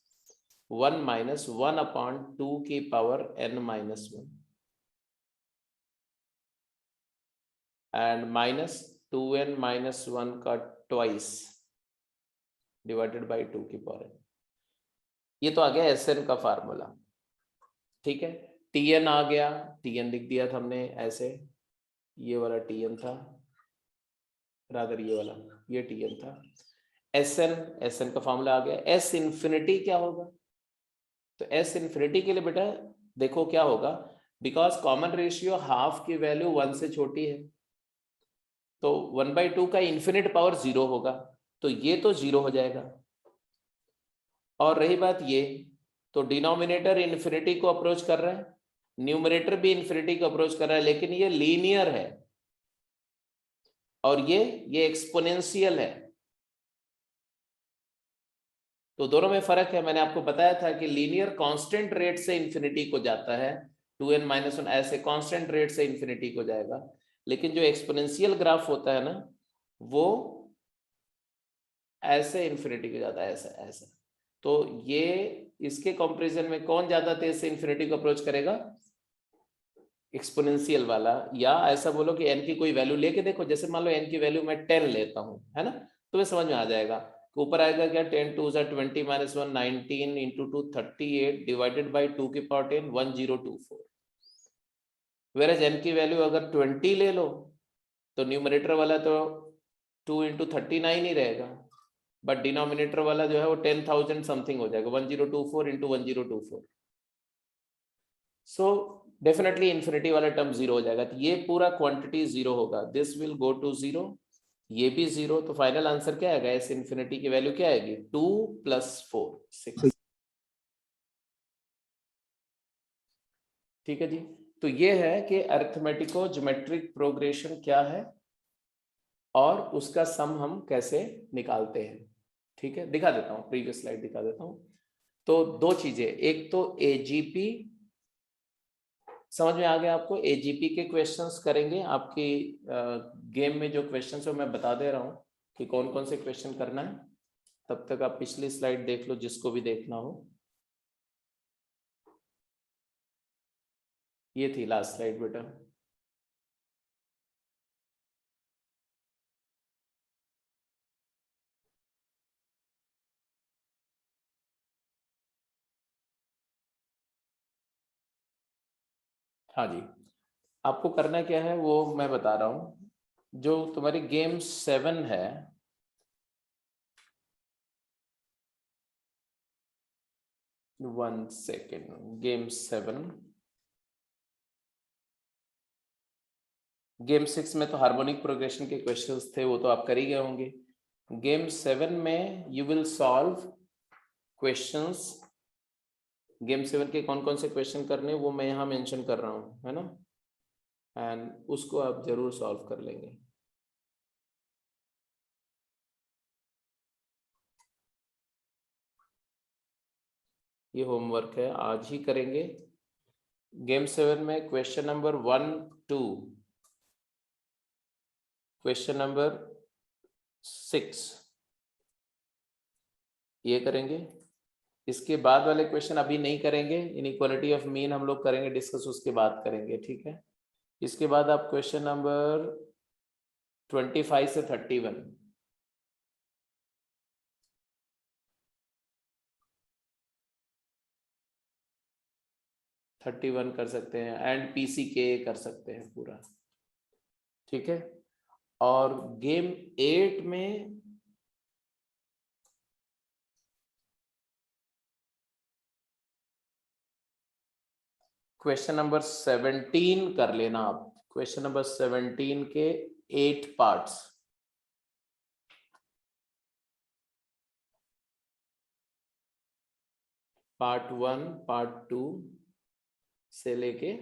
1 माइनस 1/2 की power n-1 and minus 2n-1 का ट्वाइस डिवाइडेड बाई 2 की पावर n। ये तो आ गया एसएन का फार्मूला, ठीक है। टीएन आ गया, टीएन लिख दिया था हमने ऐसे, ये वाला टीएन था, रादर ये वाला, ये टीएन था। एसएन का फार्मूला आ गया। एस इन्फिनिटी क्या होगा, तो एस इन्फिनिटी के लिए बेटा देखो क्या होगा, बिकॉज कॉमन रेशियो हाफ की वैल्यू 1 से छोटी है, तो 1/2 का इन्फिनिट पावर 0 होगा, तो ये तो 0 हो जाएगा। और रही बात ये, तो डिनोमिनेटर इन्फिनिटी को अप्रोच कर रहा है, न्यूमरेटर भी इन्फिनिटी को अप्रोच कर रहा है, लेकिन ये लीनियर है और ये एक्सपोनेंशियल है, तो दोनों में फर्क है। मैंने आपको बताया था कि लीनियर कांस्टेंट रेट से इन्फिनिटी को जाता है, 2n-1 ऐसे कांस्टेंट रेट से इन्फिनिटी को जाएगा, लेकिन जो एक्सपोनेंशियल ग्राफ होता है ना, वो ऐसे इन्फिनिटी को जाता है, ऐसा ऐसा। तो ये इसके कंपैरिजन में कौन ज्यादा तेज से इन्फिनिटी को अप्रोच करेगा, एक्सपोनेंशियल वाला। या ऐसा बोलो कि n की कोई वैल्यू लेके देखो, जैसे मान लो n की वैल्यू मैं 10 लेता हूं, है ना, तो मैं समझ में आ जाएगा। ऊपर आएगा क्या, 10 2 20 माइनस 1 19 इंटू 2 38 डिवाइडेड बाई 2 की पावर 10 1024। वेरएज n की वैल्यू अगर 20 ले लो तो न्यूमरेटर वाला तो 2 इंटू 39 ही रहेगा, बट डिनोमिनेटर वाला जो है वो 10,000 समथिंग हो जाएगा, 1024 इंटू 1024। सो डेफिनेटली इन्फिनिटी वाला टर्म 0 हो जाएगा, तो ये पूरा क्वांटिटी 0 होगा, दिस विल गो टू 0, ये भी 0। तो फाइनल आंसर क्या आएगा, एस इन्फिनिटी की वैल्यू क्या आएगी 2 + 4 6। ठीक है जी। तो ये है कि अरिथमेटिको ज्योमेट्रिक प्रोग्रेशन क्या है और उसका सम हम कैसे निकालते हैं। ठीक है, दिखा देता हूँ, प्रीवियस स्लाइड दिखा देता हूँ। तो दो चीजें, एक तो एजीपी, समझ में आ गया आपको, एजीपी के क्वेश्चंस करेंगे। आपकी गेम में जो क्वेश्चंस है मैं बता दे रहा हूँ कि कौन कौन से क्वेश्चन करना है। तब तक आप पिछली स्लाइड देख लो जिसको भी देखना हो। ये थी लास्ट स्लाइड बेटा। हाँ जी, आपको करना क्या है वो मैं बता रहा हूँ। जो तुम्हारी गेम 7 है, वन सेकेंड, गेम 7, गेम 6 में तो हार्मोनिक प्रोग्रेशन के क्वेश्चंस थे, वो तो आप कर ही गए होंगे। गेम 7 में you will solve questions. Game 7 के कौन कौन से क्वेश्चन करने वो मैं यहाँ मेंशन कर रहा हूँ, है ना, एंड उसको आप जरूर सॉल्व कर लेंगे। ये होमवर्क है, आज ही करेंगे। गेम 7 में क्वेश्चन नंबर 1, 2, क्वेश्चन नंबर 6 ये करेंगे। इसके बाद वाले क्वेश्चन अभी नहीं करेंगे, इनइक्वालिटी ऑफ मीन हम लोग करेंगे डिस्कस, उसके बाद करेंगे, ठीक है। इसके बाद आप क्वेश्चन नंबर 25 से 31 कर सकते हैं, एंड पीसीके कर सकते हैं पूरा, ठीक है। और गेम 8 में क्वेश्चन नंबर 17 कर लेना आप। क्वेश्चन नंबर 17 के 8 पार्ट्स, पार्ट 1, पार्ट 2 से लेके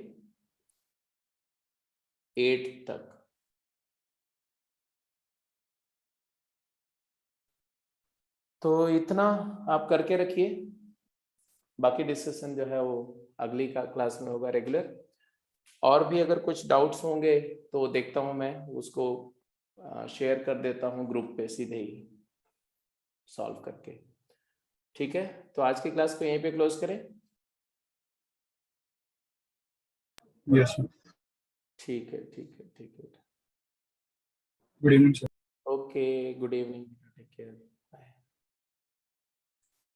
8 तक। तो इतना आप करके रखिए, बाकी डिस्कशन जो है वो अगली क्लास में होगा रेगुलर। और भी अगर कुछ डाउट्स होंगे तो देखता हूँ मैं उसको शेयर कर देता हूँ ग्रुप पे सीधे ही सॉल्व करके, ठीक है। तो आज की क्लास को यहीं पे क्लोज करें। Yes sir. ठीक है, ठीक है, ठीक है। Good evening sir. Okay, good evening, take care.